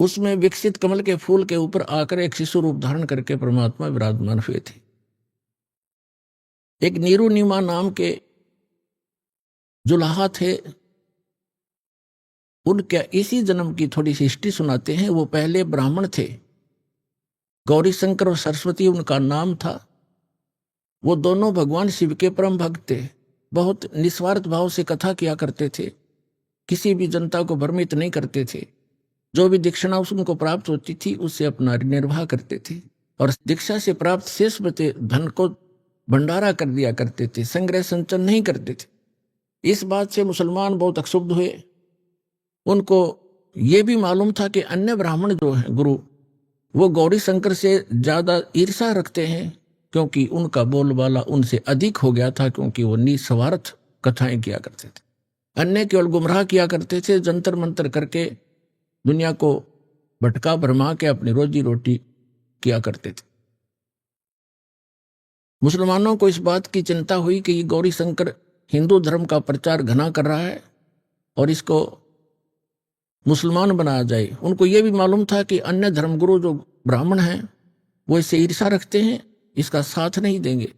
S9: उसमें विकसित कमल के फूल के ऊपर आकर एक शिशु रूप धारण करके परमात्मा विराजमान हुए थे। एक नीरू नीमा नाम के जुलाहा थे, उनके इसी जन्म की थोड़ी सी हिस्ट्री सुनाते हैं। वो पहले ब्राह्मण थे, गौरी शंकर और सरस्वती उनका नाम था। वो दोनों भगवान शिव के परम भक्त थे, बहुत निस्वार्थ भाव से कथा किया करते थे, किसी भी जनता को भ्रमित नहीं करते थे। जो भी दीक्षिणा उनको प्राप्त होती थी उससे अपना निर्वाह करते थे, और दीक्षा से प्राप्त शेष बचे धन को भंडारा कर दिया करते थे, संग्रह संचन नहीं करते थे। इस बात से मुसलमान बहुत अक्षुब्ध हुए। उनको ये भी मालूम था कि अन्य ब्राह्मण जो हैं गुरु, वो गौरी शंकर से ज्यादा ईर्षा रखते हैं, क्योंकि उनका बोलबाला उनसे अधिक हो गया था, क्योंकि वो निस्वार्थ कथाएं किया करते थे। अन्य केवल गुमराह किया करते थे, जंतर मंतर करके दुनिया को भटका भरमा के अपनी रोजी रोटी किया करते थे। मुसलमानों को इस बात की चिंता हुई कि ये गौरी शंकर हिंदू धर्म का प्रचार घना कर रहा है और इसको मुसलमान बनाया जाए। उनको ये भी मालूम था कि अन्य धर्मगुरु जो ब्राह्मण हैं वो इससे ईर्षा रखते हैं, इसका साथ नहीं देंगे,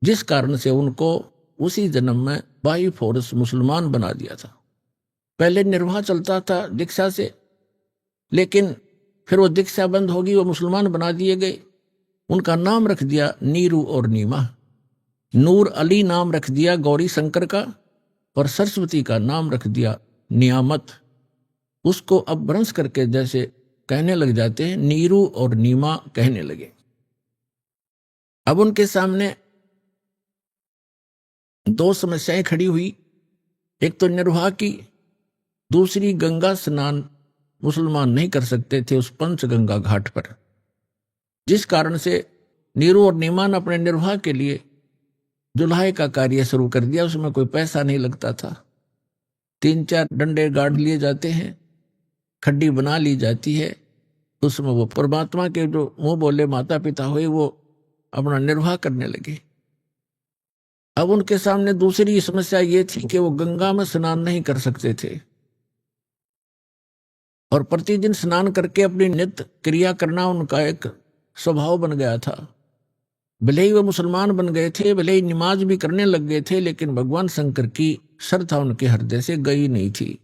S9: जिस कारण से उनको उसी जन्म में बाई फोर्स मुसलमान बना दिया था। पहले निर्वाह चलता था दीक्षा से, लेकिन फिर वो दीक्षा बंद होगी, वो मुसलमान बना दिए गए। उनका नाम रख दिया नीरू और नीमा। नूर अली नाम रख दिया गौरी शंकर का, और सरस्वती का नाम रख दिया नियामत। उसको अब भ्रंश करके जैसे कहने लग जाते हैं, नीरू और नीमा कहने लगे। अब उनके सामने दो समस्याएं खड़ी हुई, एक तो निर्वाह की, दूसरी गंगा स्नान मुसलमान नहीं कर सकते थे उस पंचगंगा घाट पर, जिस कारण से नीरू और नीमा ने अपने निर्वाह के लिए जुल्हाए का कार्य शुरू कर दिया। उसमें कोई पैसा नहीं लगता था, 3-4 डंडे गाड़ लिए जाते हैं, खड्डी बना ली जाती है, उसमें वो परमात्मा के जो मुंह बोले माता पिता हुए वो अपना निर्वाह करने लगे। अब उनके सामने दूसरी समस्या ये थी कि वो गंगा में स्नान नहीं कर सकते थे, और प्रतिदिन स्नान करके अपनी नित्य क्रिया करना उनका एक स्वभाव बन गया था। भले ही वो मुसलमान बन गए थे, भले ही नमाज भी करने लग गए थे, लेकिन भगवान शंकर की श्रद्धा उनके हृदय से गई नहीं थी।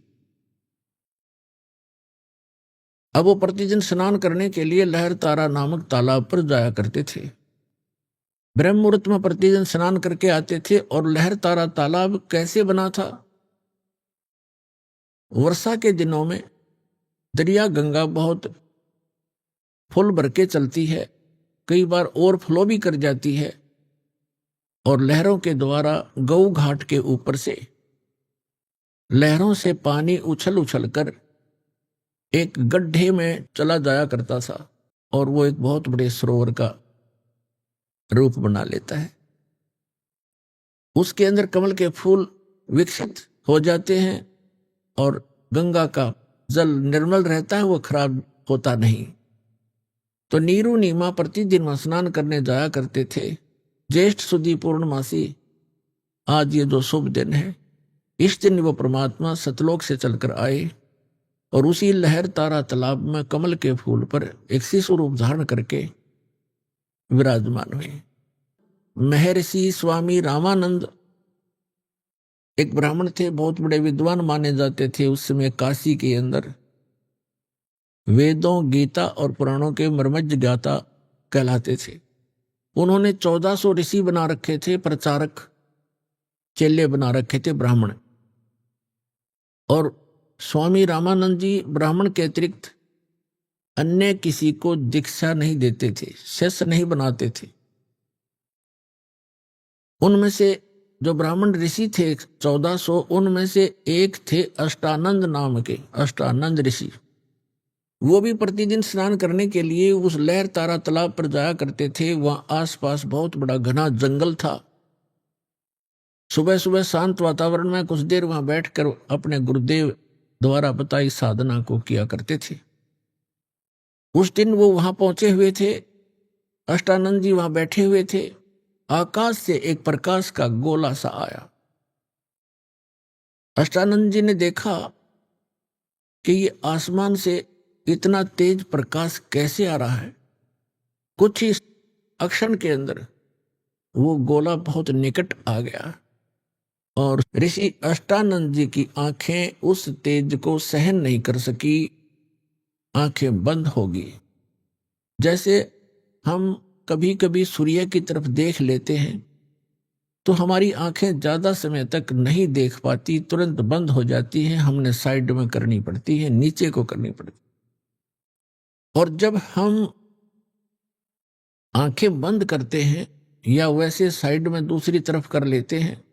S9: अब वो प्रतिदिन स्नान करने के लिए लहर तारा नामक तालाब पर जाया करते थे। ब्रह्म मुहूर्त में प्रतिदिन स्नान करके आते थे। और लहर तारा तालाब कैसे बना था? वर्षा के दिनों में दरिया गंगा बहुत फुल भर के चलती है, कई बार ओवरफ्लो भी कर जाती है, और लहरों के द्वारा गऊ घाट के ऊपर से लहरों से पानी उछल उछल कर एक गड्ढे में चला जाया करता था, और वो एक बहुत बड़े सरोवर का रूप बना लेता है। उसके अंदर कमल के फूल विकसित हो जाते हैं, और गंगा का जल निर्मल रहता है, वो खराब होता नहीं। तो नीरू नीमा प्रतिदिन स्नान करने जाया करते थे। ज्येष्ठ सुदी पूर्णमासी, आज ये जो शुभ दिन है, इस दिन वो परमात्मा सतलोक से चलकर आए और उसी लहर तारा तालाब में कमल के फूल पर एक शिशु रूप धारण करके विराजमान हुए। महर्षि स्वामी रामानंद एक ब्राह्मण थे, बहुत बड़े विद्वान माने जाते थे। उस समय काशी के अंदर वेदों, गीता और पुराणों के मर्मज्ञ ज्ञाता कहलाते थे। उन्होंने 1400 ऋषि बना रखे थे, प्रचारक चेले बना रखे थे ब्राह्मण। और स्वामी रामानंद जी ब्राह्मण के अतिरिक्त अन्य किसी को दीक्षा नहीं देते थे, शिष्य नहीं बनाते थे। उनमें से जो ब्राह्मण ऋषि थे 1400, उनमें से एक थे अष्टानंद नाम के, अष्टानंद ऋषि। वो भी प्रतिदिन स्नान करने के लिए उस लहर तारा तालाब पर जाया करते थे। वहां आसपास बहुत बड़ा घना जंगल था। सुबह सुबह शांत वातावरण में कुछ देर वहां बैठकर अपने गुरुदेव द्वारा बताई साधना को किया करते थे। उस दिन वो वहां पहुंचे हुए थे, अष्टानंद जी वहां बैठे हुए थे। आकाश से एक प्रकाश का गोला सा आया। अष्टानंद जी ने देखा कि ये आसमान से इतना तेज प्रकाश कैसे आ रहा है। कुछ ही अक्षण के अंदर वो गोला बहुत निकट आ गया और ऋषि अष्टानंद जी की आंखें उस तेज को सहन नहीं कर सकी, आंखें बंद हो गई। जैसे हम कभी कभी सूर्य की तरफ देख लेते हैं तो हमारी आंखें ज्यादा समय तक नहीं देख पाती, तुरंत बंद हो जाती हैं, हमने साइड में करनी पड़ती है, नीचे को करनी पड़ती। और जब हम आंखें बंद करते हैं या वैसे साइड में दूसरी तरफ कर लेते हैं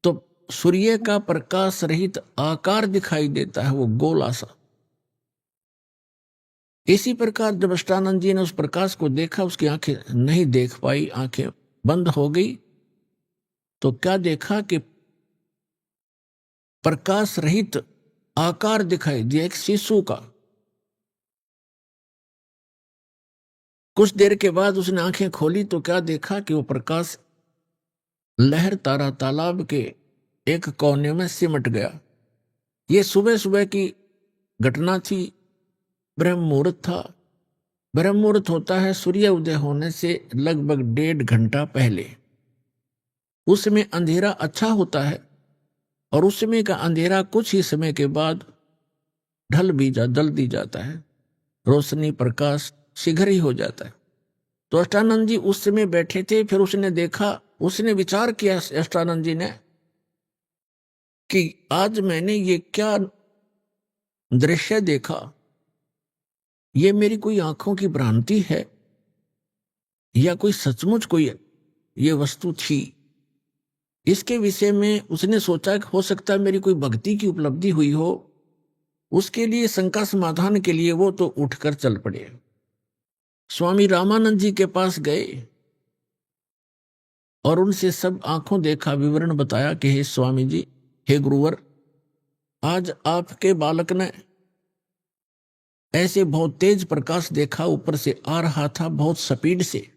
S9: तो सूर्य का प्रकाश रहित आकार दिखाई देता है, वो गोला सा। इसी प्रकार जब अष्टानंद जी ने उस प्रकाश को देखा, उसकी आंखें नहीं देख पाई, आंखें बंद हो गई। तो क्या देखा कि प्रकाश रहित आकार दिखाई दिया, एक शिशु का। कुछ देर के बाद उसने आंखें खोली तो क्या देखा कि वो प्रकाश लहर तारा तालाब के एक कोने में सिमट गया। ये सुबह सुबह की घटना थी। ब्रह्म मुहूर्त था। ब्रह्म मुहूर्त होता है सूर्य उदय होने से लगभग 1.5 घंटा पहले। उसमें अंधेरा अच्छा होता है और उस समय का अंधेरा कुछ ही समय के बाद जल दी जाता है, रोशनी प्रकाश शीघ्र ही हो जाता है। तो अष्टानंद जी उस समय बैठे थे। फिर उसने देखा, उसने विचार किया अष्टानंद जी ने कि आज मैंने ये क्या दृश्य देखा, ये मेरी कोई आंखों की भ्रांति है या कोई सचमुच कोई ये वस्तु थी। इसके विषय में उसने सोचा कि हो सकता है मेरी कोई भक्ति की उपलब्धि हुई हो। उसके लिए शंका समाधान के लिए वो तो उठकर चल पड़े, स्वामी रामानंद जी के पास गए और उनसे सब आंखों देखा विवरण बताया कि हे स्वामी जी, हे गुरुवर, आज आपके बालक ने ऐसे बहुत तेज प्रकाश देखा, ऊपर से आ रहा था बहुत स्पीड से,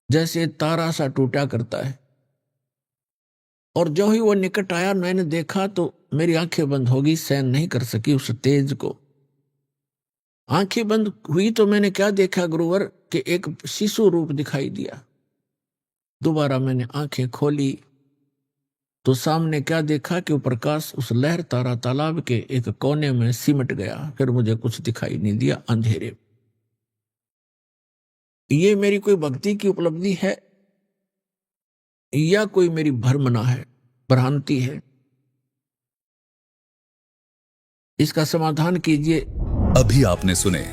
S9: जैसे तारा सा टूटा करता है। और जो ही वो निकट आया मैंने देखा तो मेरी आंखें बंद हो गई, सहन नहीं कर सकी उस तेज को। आंखें बंद हुई तो मैंने क्या देखा गुरुवर कि एक शिशु रूप दिखाई दिया। दोबारा मैंने आंखें खोली तो सामने क्या देखा कि वो प्रकाश उस लहर तारा तालाब के एक कोने में सिमट गया। फिर मुझे कुछ दिखाई नहीं दिया, अंधेरे। ये मेरी कोई भक्ति की उपलब्धि है या कोई मेरी भ्रमना है, भ्रांति है? इसका समाधान कीजिए।
S8: अभी आपने सुने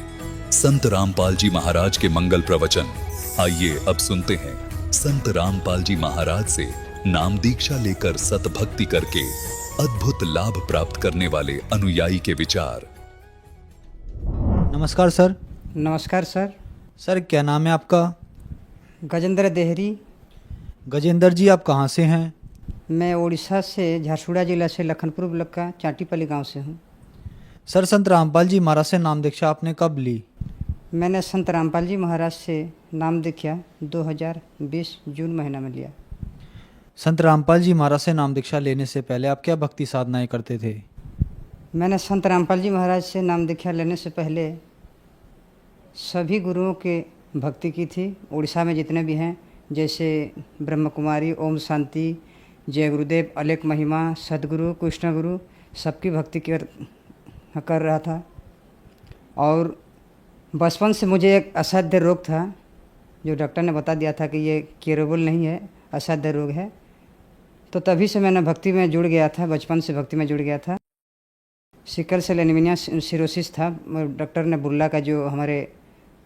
S8: संत रामपाल जी महाराज के मंगल प्रवचन। आइए अब सुनते हैं संत रामपाल जी महाराज से नाम दीक्षा लेकर सतभक्ति करके अद्भुत लाभ प्राप्त करने वाले अनुयायी के विचार।
S5: नमस्कार सर।
S10: नमस्कार सर।
S5: सर क्या नाम है आपका?
S10: गजेंद्र देहरी।
S5: गजेंद्र जी आप कहाँ से हैं?
S10: मैं उड़ीसा से झारसुगुड़ा जिला से लखनपुर ब्लॉक का चाटीपल्ली गांव से हूँ।
S5: सर संत रामपाल जी महाराज से नाम दीक्षा आपने कब ली?
S10: मैंने संत रामपाल जी महाराज से नाम दीक्षा 2020 जून महीना में लिया।
S5: संत रामपाल जी महाराज से नाम दीक्षा लेने से पहले आप क्या भक्ति साधनाएं करते थे?
S10: मैंने संत रामपाल जी महाराज से नाम दीक्षा लेने से पहले सभी गुरुओं के भक्ति की थी। उड़ीसा में जितने भी हैं, जैसे ब्रह्म कुमारी, ओम शांति, जय गुरुदेव, अलेख महिमा, सदगुरु, कृष्ण गुरु, सबकी भक्ति कर रहा था। और बचपन से मुझे एक असाध्य रोग था, जो डॉक्टर ने बता दिया था कि ये क्यूरेबल नहीं है, असाध्य रोग है। तो तभी से मैंने भक्ति में जुड़ गया था, बचपन से भक्ति में जुड़ गया था। सिकल सेल एनीमिया सिरोसिस था। डॉक्टर ने बुर्ला का, जो हमारे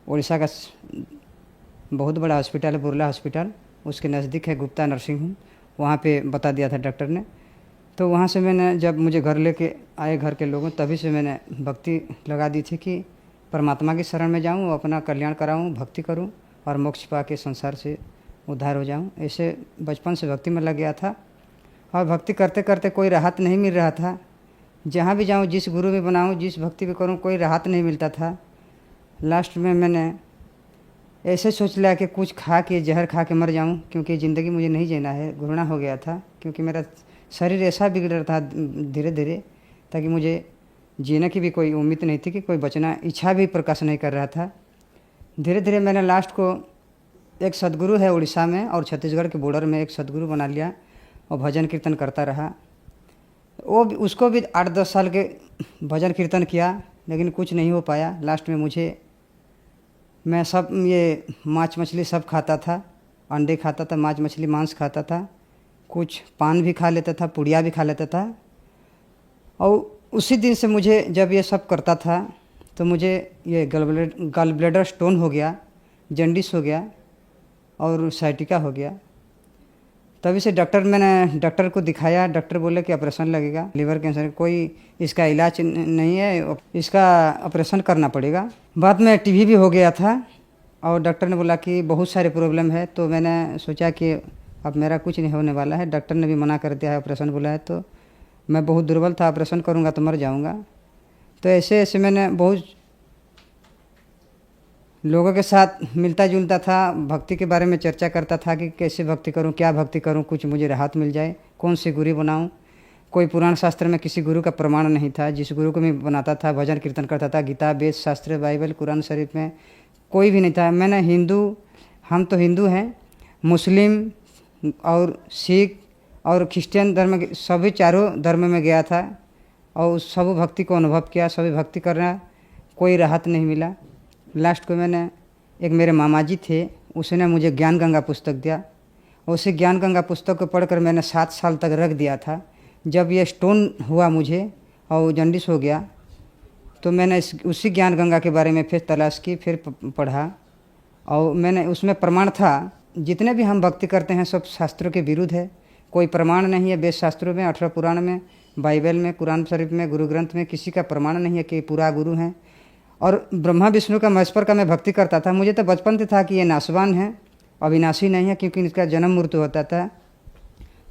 S10: उड़ीसा का बहुत बड़ा हॉस्पिटल है, बुर्ला हॉस्पिटल, उसके नज़दीक है, गुप्ता नर्सिंग होम, वहाँ पे बता दिया था डॉक्टर ने। तो वहाँ से मैंने, जब मुझे घर लेके आए घर के लोगों, तभी से मैंने भक्ति लगा दी थी कि परमात्मा की शरण में जाऊँ, अपना कल्याण कराऊँ, भक्ति करूँ और मोक्ष पा के संसार से उद्धार हो जाऊँ। ऐसे बचपन से भक्ति में लग गया था और भक्ति करते करते कोई राहत नहीं मिल रहा था। जहाँ भी जाऊँ, जिस गुरु में बनाऊँ, जिस भक्ति भी करूँ, कोई राहत नहीं मिलता था। लास्ट में मैंने ऐसे सोच लिया कि कुछ खा के, जहर खा के मर जाऊँ, क्योंकि ज़िंदगी मुझे नहीं जीना है। घृणा हो गया था, क्योंकि मेरा शरीर ऐसा बिगड़ रहा था धीरे धीरे, ताकि मुझे जीने की भी कोई उम्मीद नहीं थी, कि कोई बचना, इच्छा भी प्रकाश नहीं कर रहा था। धीरे धीरे मैंने लास्ट को एक सदगुरु है उड़ीसा में और छत्तीसगढ़ के बॉर्डर में, एक सदगुरु बना लिया और भजन कीर्तन करता रहा। उसको भी 8-10 साल के भजन कीर्तन किया, लेकिन कुछ नहीं हो पाया। लास्ट में मैं सब ये मांस मछली सब खाता था, अंडे खाता था, मांस मछली मांस खाता था, कुछ पान भी खा लेता था, पुड़िया भी खा लेता था। और उसी दिन से मुझे, जब ये सब करता था, तो मुझे ये गल ब्लैडर स्टोन हो गया, जन्डिस हो गया और साइटिका हो गया। तभी से मैंने डॉक्टर को दिखाया। डॉक्टर बोले कि ऑपरेशन लगेगा, लीवर कैंसर, कोई इसका इलाज नहीं है, इसका ऑपरेशन करना पड़ेगा। बाद में टीबी भी हो गया था और डॉक्टर ने बोला कि बहुत सारे प्रॉब्लम है। तो मैंने सोचा कि अब मेरा कुछ नहीं होने वाला है, डॉक्टर ने भी मना कर दिया है, ऑपरेशन बोला है। तो मैं बहुत दुर्बल था, ऑपरेशन करूँगा तो मर जाऊँगा। तो ऐसे ऐसे मैंने बहुत लोगों के साथ मिलता जुलता था, भक्ति के बारे में चर्चा करता था कि कैसे भक्ति करूं, क्या भक्ति करूं, कुछ मुझे राहत मिल जाए, कौन से गुरु बनाऊं। कोई पुराण शास्त्र में किसी गुरु का प्रमाण नहीं था। जिस गुरु को मैं बनाता था, भजन कीर्तन करता था, गीता, वेद, शास्त्र, बाइबल, कुरान शरीफ में कोई भी नहीं था। हम तो हिंदू हैं, मुस्लिम और सिख और क्रिश्चियन धर्म के सभी चारों धर्म में गया था और सब भक्ति को अनुभव किया। सभी भक्ति करना, कोई राहत नहीं मिला। लास्ट को मैंने, एक मेरे मामा जी थे, उसने मुझे ज्ञान गंगा पुस्तक दिया। उसी ज्ञान गंगा पुस्तक को पढ़कर मैंने 7 साल तक रख दिया था। जब ये स्टोन हुआ मुझे और जन्डिस हो गया, तो मैंने उसी ज्ञान गंगा के बारे में फिर तलाश की, फिर पढ़ा और मैंने उसमें प्रमाण था, जितने भी हम भक्ति करते हैं सब शास्त्रों के विरुद्ध है। कोई प्रमाण नहीं है वेद शास्त्रों में, 18 पुराण में, बाइबल में, कुरान शरीफ में, गुरु ग्रंथ में किसी का प्रमाण नहीं है कि पूरा गुरु हैं। और ब्रह्मा विष्णु का, महेश्वर का मैं भक्ति करता था। मुझे तो बचपन से था कि ये नाशवान है, अविनाशी नहीं है, क्योंकि इसका जन्म मृत्यु होता था।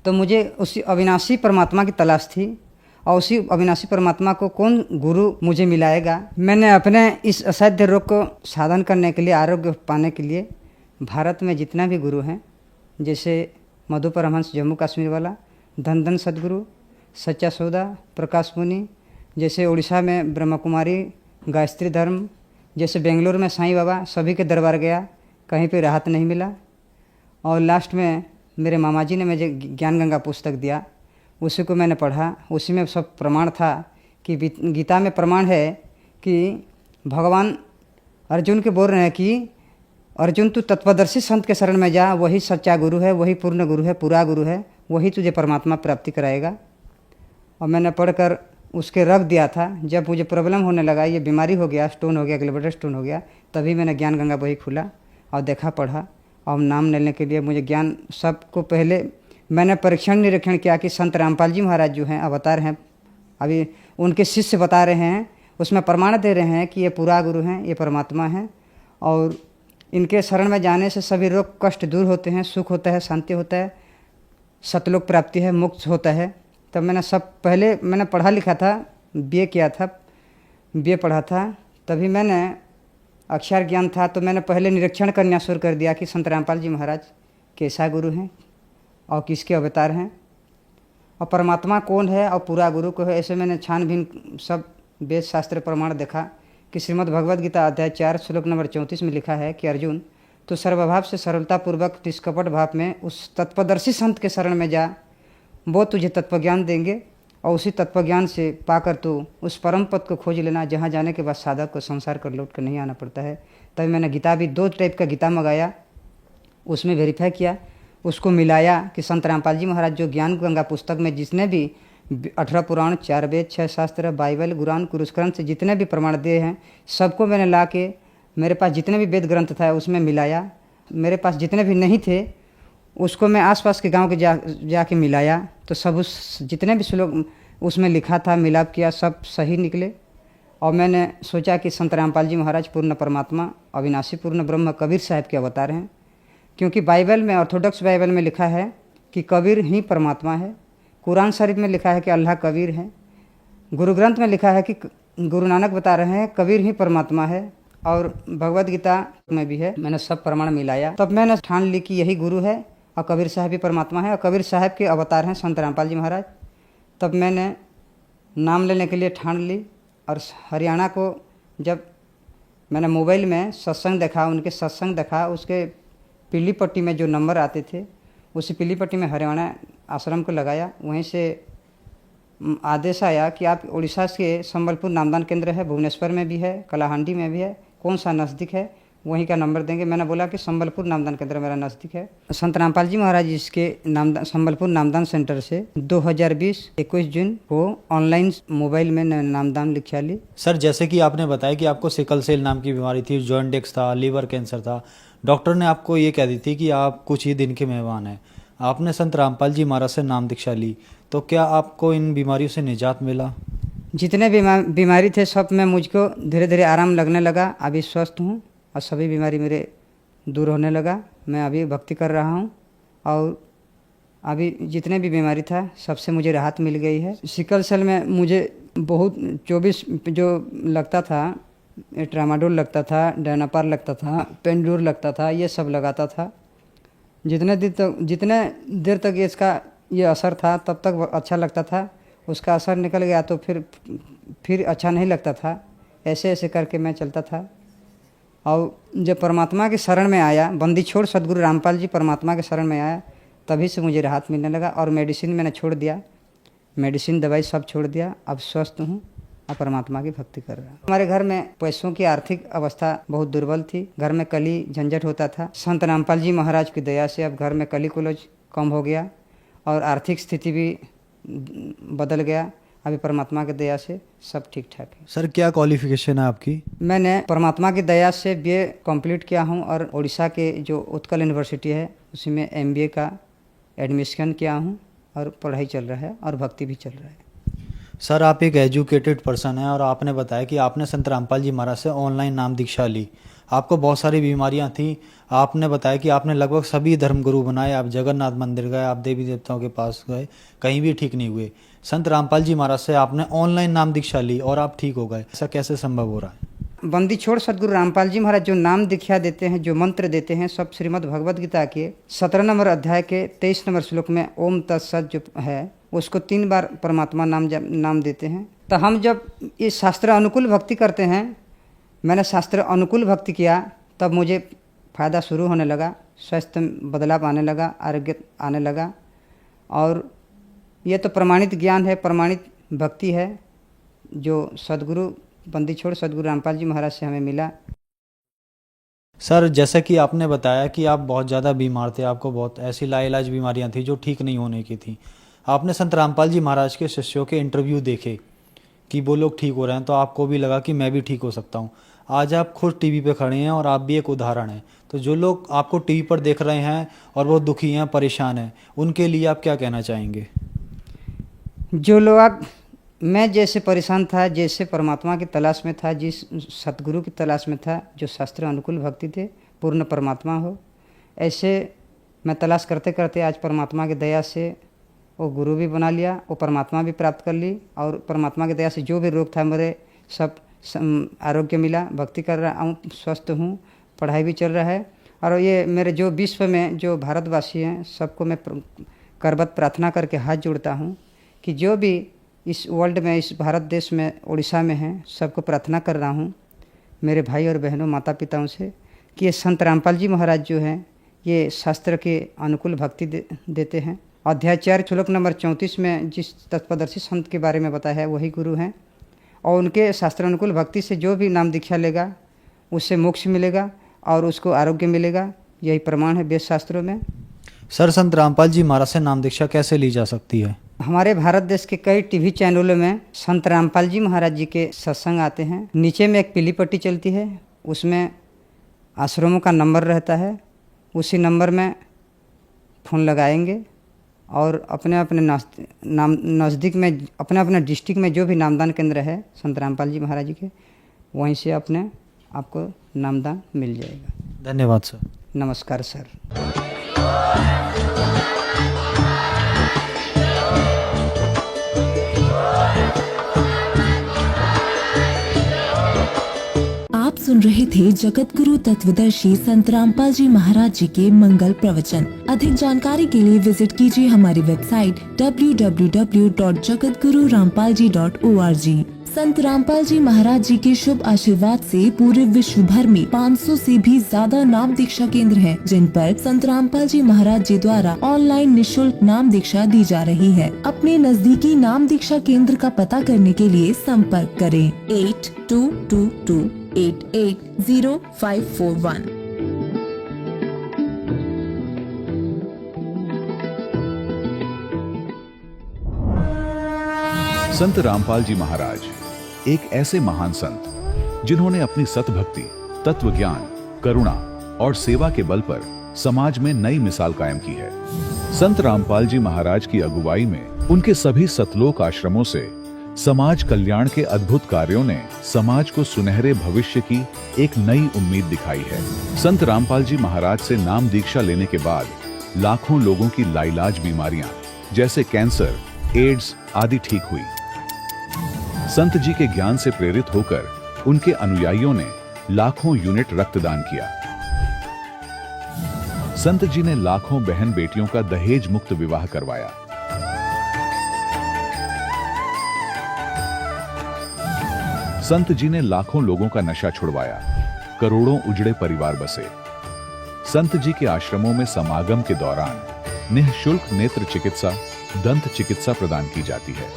S10: तो मुझे उसी अविनाशी परमात्मा की तलाश थी और उसी अविनाशी परमात्मा को कौन गुरु मुझे मिलाएगा। मैंने अपने इस असाध्य रोग को साधन करने के लिए, आरोग्य पाने के लिए, भारत में जितना भी गुरु हैं, जैसे मधु परमहंस जम्मू कश्मीर वाला, धन सदगुरु, सच्चा सौदा, प्रकाश मुनि, जैसे उड़ीसा में ब्रह्म कुमारी, गायत्री धर्म, जैसे बेंगलोर में साईं बाबा, सभी के दरबार गया, कहीं पे राहत नहीं मिला। और लास्ट में मेरे मामा जी ने मुझे ज्ञान गंगा पुस्तक दिया, उसी को मैंने पढ़ा। उसी में सब प्रमाण था कि गीता में प्रमाण है कि भगवान अर्जुन के बोल रहे हैं कि अर्जुन तू तत्वदर्शी संत के शरण में जा, वही सच्चा गुरु है, वही पूर्ण गुरु है, पूरा गुरु है, वही तुझे परमात्मा प्राप्ति कराएगा। और मैंने पढ़कर उसके रख दिया था। जब मुझे प्रॉब्लम होने लगा, ये बीमारी हो गया, स्टोन हो गया, गलब्लैडर स्टोन हो गया, तभी मैंने ज्ञान गंगा बही खुला और देखा, पढ़ा और नाम लेने के लिए मुझे ज्ञान, सबको पहले मैंने परीक्षण निरीक्षण किया कि संत रामपाल जी महाराज जो हैं, अवतार हैं, अभी उनके शिष्य बता रहे हैं, उसमें प्रमाण दे रहे हैं कि ये पूरा गुरु हैं, ये परमात्मा हैं और इनके शरण में जाने से सभी रोग कष्ट दूर होते हैं, सुख होता है, शांति होता है, सतलोक प्राप्ति है, मुक्त होता है। तब मैंने सब पहले मैंने पढ़ा लिखा था, बीए किया था, बीए पढ़ा था, तभी मैंने अक्षर ज्ञान था, तो मैंने पहले निरीक्षण करना शुरू कर दिया कि संत रामपाल जी महाराज कैसा गुरु हैं और किसके अवतार हैं और परमात्मा कौन है और पूरा गुरु को है। ऐसे मैंने छानबीन सब वेद शास्त्र प्रमाण देखा कि श्रीमद् भगवद गीता अध्याय 4 श्लोक नंबर 34 में लिखा है कि अर्जुन तो सर्वभाव से सरलतापूर्वक निष्कपट भाव में उस तत्वदर्शी संत के शरण में जा, वो तुझे तत्वज्ञान देंगे और उसी तत्वज्ञान से पाकर तू उस परम पद को खोज लेना, जहाँ जाने के बाद साधक को संसार कर लौट कर नहीं आना पड़ता है। तभी मैंने गीता भी 2 टाइप का गीता मंगाया, उसमें वेरीफाई किया, उसको मिलाया कि संत रामपाल जी महाराज जो ज्ञान गंगा पुस्तक में जिसने भी 18 पुराण, 4 वेद, 6 शास्त्र, बाइबल, कुरान, कुरान से जितने भी प्रमाण दिए हैं सबको मैंने ला के मेरे पास जितने भी वेद ग्रंथ था उसमें मिलाया। मेरे पास जितने भी नहीं थे उसको मैं आसपास के गांव के जाके मिलाया, तो सब उस जितने भी श्लोक उसमें लिखा था मिलाप किया, सब सही निकले। और मैंने सोचा कि संत रामपाल जी महाराज पूर्ण परमात्मा, अविनाशी पूर्ण ब्रह्म कबीर साहब के अवतार हैं, क्योंकि बाइबल में, ऑर्थोडॉक्स बाइबल में लिखा है कि कबीर ही परमात्मा है। कुरान शरीफ में लिखा है कि अल्लाह कबीर है। गुरु ग्रंथ में लिखा है कि गुरु नानक बता रहे हैं कबीर ही परमात्मा है, और भगवद गीता में भी है। मैंने सब प्रमाण मिलाया, तब मैंने ठान ली कि यही गुरु है और कबीर साहब भी परमात्मा है और कबीर साहब के अवतार हैं संत रामपाल जी महाराज। तब मैंने नाम लेने के लिए ठान ली। और हरियाणा को जब मैंने मोबाइल में सत्संग देखा, उनके सत्संग देखा, उसके पीली पट्टी में जो नंबर आते थे उसी पीली पट्टी में हरियाणा आश्रम को लगाया। वहीं से आदेश आया कि आप उड़ीसा के संबलपुर नामदान केंद्र है, भुवनेश्वर में भी है, कलाहांडी में भी है, कौन सा नज़दीक है वहीं का नंबर देंगे। मैंने बोला कि संबलपुर नामदान केंद्र मेरा नज़दीक है। संत रामपाल जी महाराज इसके संबलपुर नामदान सेंटर से 2020 21 जून को ऑनलाइन मोबाइल में नामदान लिखा ली।
S11: सर, जैसे कि आपने बताया कि आपको सिकल सेल नाम की बीमारी थी, जॉइंडिक्स था, लीवर कैंसर था, डॉक्टर ने आपको ये कह दी थी कि आप कुछ ही दिन के मेहमान हैं। आपने संत रामपाल जी महाराज से नाम दीक्षा ली, तो क्या आपको इन बीमारियों से निजात मिला?
S10: जितने बीमारी थे सब में मुझको धीरे धीरे आराम लगने लगा। अभी स्वस्थ हूँ और सभी बीमारी मेरे दूर होने लगा। मैं अभी भक्ति कर रहा हूँ और अभी जितने भी बीमारी था सबसे मुझे राहत मिल गई है। सिकल सेल में मुझे बहुत 24 जो लगता था, ट्रामाडोल लगता था, डायनापार लगता था, पेंडूर लगता था, ये सब लगाता था। जितने देर तक इसका ये असर था तब तक अच्छा लगता था। उसका असर निकल गया तो फिर अच्छा नहीं लगता था। ऐसे ऐसे करके मैं चलता था। और जब परमात्मा के शरण में आया, बंदी छोड़ सदगुरु रामपाल जी परमात्मा के शरण में आया, तभी से मुझे राहत मिलने लगा। और मेडिसिन मैंने छोड़ दिया, मेडिसिन दवाई सब छोड़ दिया। अब स्वस्थ हूँ और परमात्मा की भक्ति कर रहा हूँ। हमारे घर में पैसों की आर्थिक अवस्था बहुत दुर्बल थी, घर में कली झंझट होता था। संत रामपाल जी महाराज की दया से अब घर में कली कुलज कम हो गया और आर्थिक स्थिति भी बदल गया। अभी परमात्मा की दया से सब ठीक ठाक है।
S11: सर, क्या क्वालिफिकेशन है आपकी?
S10: मैंने परमात्मा की दया से BA कंप्लीट किया हूँ और उड़ीसा के जो उत्कल यूनिवर्सिटी है उसी में MBA का एडमिशन किया हूँ और पढ़ाई चल रहा है और भक्ति भी चल रहा है।
S11: सर, आप एक एजुकेटेड पर्सन हैं और आपने बताया कि आपने संत रामपाल जी महाराज से ऑनलाइन नाम दीक्षा ली। आपको बहुत सारी बीमारियां थी। आपने बताया कि आपने लगभग सभी धर्मगुरु बनाए, आप जगन्नाथ मंदिर गए, आप देवी देवताओं के पास गए, कहीं भी ठीक नहीं हुए। संत रामपाल जी महाराज से आपने ऑनलाइन नाम दीक्षा ली और आप ठीक हो गए। ऐसा कैसे संभव हो रहा है?
S10: बंदी छोड़ सदगुरु रामपाल जी महाराज जो नाम दीक्षा देते हैं, जो मंत्र देते हैं, सब श्रीमद् भगवद गीता के 17 नंबर अध्याय के 23 नंबर श्लोक में ओम तत्सत जो है उसको 3 बार परमात्मा नाम देते हैं। तो हम जब ये शास्त्र अनुकूल भक्ति करते हैं, मैंने शास्त्र अनुकूल भक्ति किया, तब मुझे फ़ायदा शुरू होने लगा, स्वास्थ्य में बदलाव आने लगा, आरोग्य आने लगा। और ये तो प्रमाणित ज्ञान है, प्रमाणित भक्ति है जो सदगुरु बंदी छोड़ सदगुरु रामपाल जी महाराज से हमें मिला।
S11: सर, जैसे कि आपने बताया कि आप बहुत ज़्यादा बीमार थे, आपको बहुत ऐसी लाइलाज बीमारियां थी जो ठीक नहीं होने की थी। आपने संत रामपाल जी महाराज के शिष्यों के इंटरव्यू देखे कि वो लोग ठीक हो रहे हैं, तो आपको भी लगा कि मैं भी ठीक हो सकता हूँ। आज आप खुद टीवी पे खड़े हैं और आप भी एक उदाहरण हैं। तो जो लोग आपको टीवी पर देख रहे हैं और वो दुखी हैं, परेशान हैं, उनके लिए आप क्या कहना चाहेंगे?
S10: जो लोग मैं जैसे परेशान था, जैसे परमात्मा की तलाश में था, जिस सतगुरु की तलाश में था, जो शास्त्र अनुकूल भक्ति थे, पूर्ण परमात्मा हो, ऐसे मैं तलाश करते करते आज परमात्मा की दया से वो गुरु भी बना लिया, वो परमात्मा भी प्राप्त कर ली। और परमात्मा की दया से जो भी रोग था मेरे सब आरोग्य मिला, भक्ति कर रहा हूँ, स्वस्थ हूँ, पढ़ाई भी चल रहा है। और ये मेरे जो विश्व में जो भारतवासी हैं सबको मैं करबद्ध प्रार्थना करके हाथ जोड़ता हूँ कि जो भी इस वर्ल्ड में, इस भारत देश में, उड़ीसा में हैं, सबको प्रार्थना कर रहा हूँ मेरे भाई और बहनों, माता पिताओं से कि ये संत रामपाल जी महाराज जो हैं ये शास्त्र के अनुकूल भक्ति देते हैं। अध्याय 4 श्लोक नंबर 34 में जिस तत्पदर्शी संत के बारे में बताया है वही गुरु हैं। और उनके शास्त्र अनुकूल भक्ति से जो भी नाम दीक्षा लेगा उससे मोक्ष मिलेगा और उसको आरोग्य मिलेगा। यही प्रमाण है वेद शास्त्रों में।
S11: सर, संत रामपाल जी महाराज से नाम दीक्षा कैसे ली जा सकती है?
S10: हमारे भारत देश के कई टीवी चैनलों में संत रामपाल जी महाराज जी के सत्संग आते हैं। नीचे में एक पीली पट्टी चलती है, उसमें आश्रमों का नंबर रहता है। उसी नंबर में फ़ोन लगाएंगे और अपने अपने नज़दीक में अपने डिस्ट्रिक्ट में जो भी नामदान केंद्र है संत रामपाल जी महाराज जी के, वहीं से अपने आपको नामदान मिल जाएगा।
S11: धन्यवाद सर।
S10: नमस्कार सर।
S12: आप सुन रहे थे जगत गुरु तत्वदर्शी संत रामपाल जी महाराज जी के मंगल प्रवचन। अधिक जानकारी के लिए विजिट कीजिए हमारी वेबसाइट www.jagatgururampalji.org। संत रामपाल जी महाराज जी के शुभ आशीर्वाद से पूरे विश्व भर में 500 से भी ज्यादा नाम दीक्षा केंद्र हैं, जिन पर संत रामपाल जी महाराज जी द्वारा ऑनलाइन निशुल्क नाम दीक्षा दी जा रही है। अपने नजदीकी नाम दीक्षा केंद्र का पता करने के लिए संपर्क करें 8222880541।
S1: संत रामपाल जी महाराज एक ऐसे महान संत जिन्होंने अपनी सतभक्ति, तत्व ज्ञान, करुणा और सेवा के बल पर समाज में नई मिसाल कायम की है। संत रामपाल जी महाराज की अगुवाई में उनके सभी सतलोक आश्रमों से समाज कल्याण के अद्भुत कार्यों ने समाज को सुनहरे भविष्य की एक नई उम्मीद दिखाई है। संत रामपाल जी महाराज से नाम दीक्षा लेने के बाद लाखों लोगों की लाइलाज बीमारियां जैसे कैंसर, एड्स आदि ठीक हुई। संत जी के ज्ञान से प्रेरित होकर उनके अनुयायियों ने लाखों यूनिट रक्तदान किया। संत जी ने लाखों बहन बेटियों का दहेज मुक्त विवाह करवाया। संत जी ने लाखों लोगों का नशा छुड़वाया, करोड़ों उजड़े परिवार बसे। संत जी के आश्रमों में समागम के दौरान निःशुल्क नेत्र चिकित्सा, दंत चिकित्सा प्रदान की जाती है।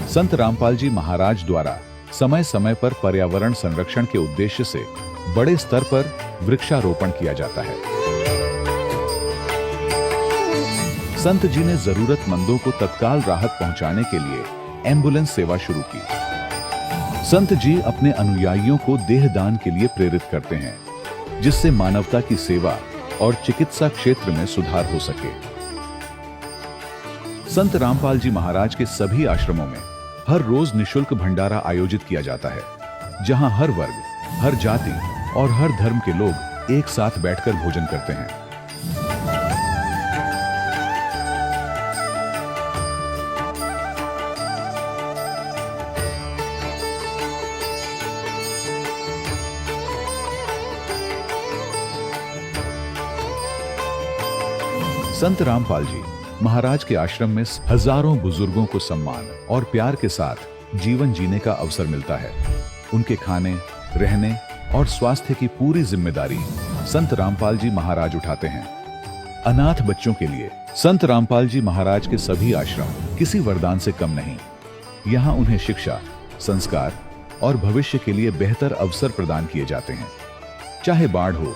S1: संत रामपाल जी महाराज द्वारा समय समय पर पर्यावरण संरक्षण के उद्देश्य से बड़े स्तर पर वृक्षारोपण किया जाता है। संत जी ने जरूरतमंदों को तत्काल राहत पहुंचाने के लिए एम्बुलेंस सेवा शुरू की। संत जी अपने अनुयायियों को देहदान के लिए प्रेरित करते हैं, जिससे मानवता की सेवा और चिकित्सा क्षेत्र में सुधार हो सके। संत रामपाल जी महाराज के सभी आश्रमों में हर रोज निशुल्क भंडारा आयोजित किया जाता है, जहां हर वर्ग, हर जाति और हर धर्म के लोग एक साथ बैठकर भोजन करते हैं। संत रामपाल जी महाराज के आश्रम में हजारों बुजुर्गों को सम्मान और प्यार के साथ जीवन जीने का अवसर मिलता है। उनके खाने, रहने और स्वास्थ्य की पूरी जिम्मेदारी संत रामपाल जी महाराज उठाते हैं। अनाथ बच्चों के लिए संत रामपाल जी महाराज के सभी आश्रम किसी वरदान से कम नहीं। यहाँ उन्हें शिक्षा, संस्कार और भविष्य के लिए बेहतर अवसर प्रदान किए जाते हैं। चाहे बाढ़ हो,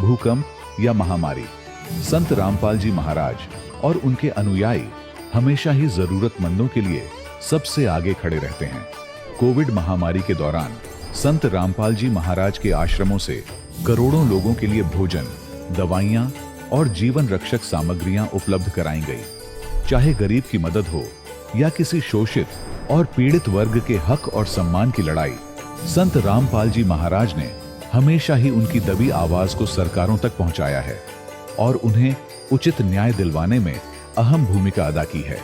S1: भूकंप या महामारी, संत रामपाल जी महाराज और उनके अनुयायी हमेशा ही जरूरतमंदों के लिए सबसे आगे खड़े रहते हैं। कोविड महामारी के दौरान संत रामपाल जी महाराज के आश्रमों से करोड़ों लोगों के लिए भोजन, दवाइयां और जीवन रक्षक सामग्रियां उपलब्ध कराई गई। चाहे गरीब की मदद हो या किसी शोषित और पीड़ित वर्ग के हक और सम्मान की लड़ाई, संत रामपाल जी महाराज ने हमेशा ही उनकी दबी आवाज को सरकारों तक पहुंचाया है और उन्हें उचित न्याय दिलवाने में अहम भूमिका अदा की है।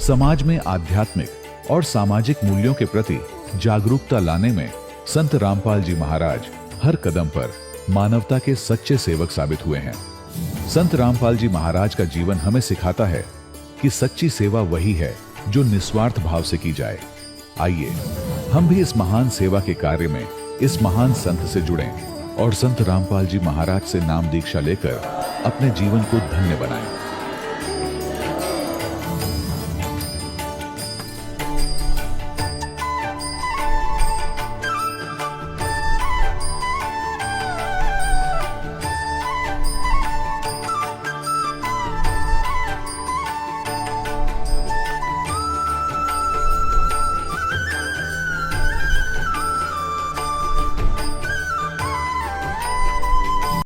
S1: समाज में आध्यात्मिक और सामाजिक मूल्यों के प्रति जागरूकता लाने में संत रामपाल जी महाराज हर कदम पर मानवता के सच्चे सेवक साबित हुए हैं। संत रामपाल जी महाराज का जीवन हमें सिखाता है कि सच्ची सेवा वही है जो निस्वार्थ भाव से की जाए। आइए हम भी इस महान सेवा के कार्य में इस महान संत से जुड़ें और संत रामपाल जी महाराज से नाम दीक्षा लेकर अपने जीवन को धन्य बनाएं।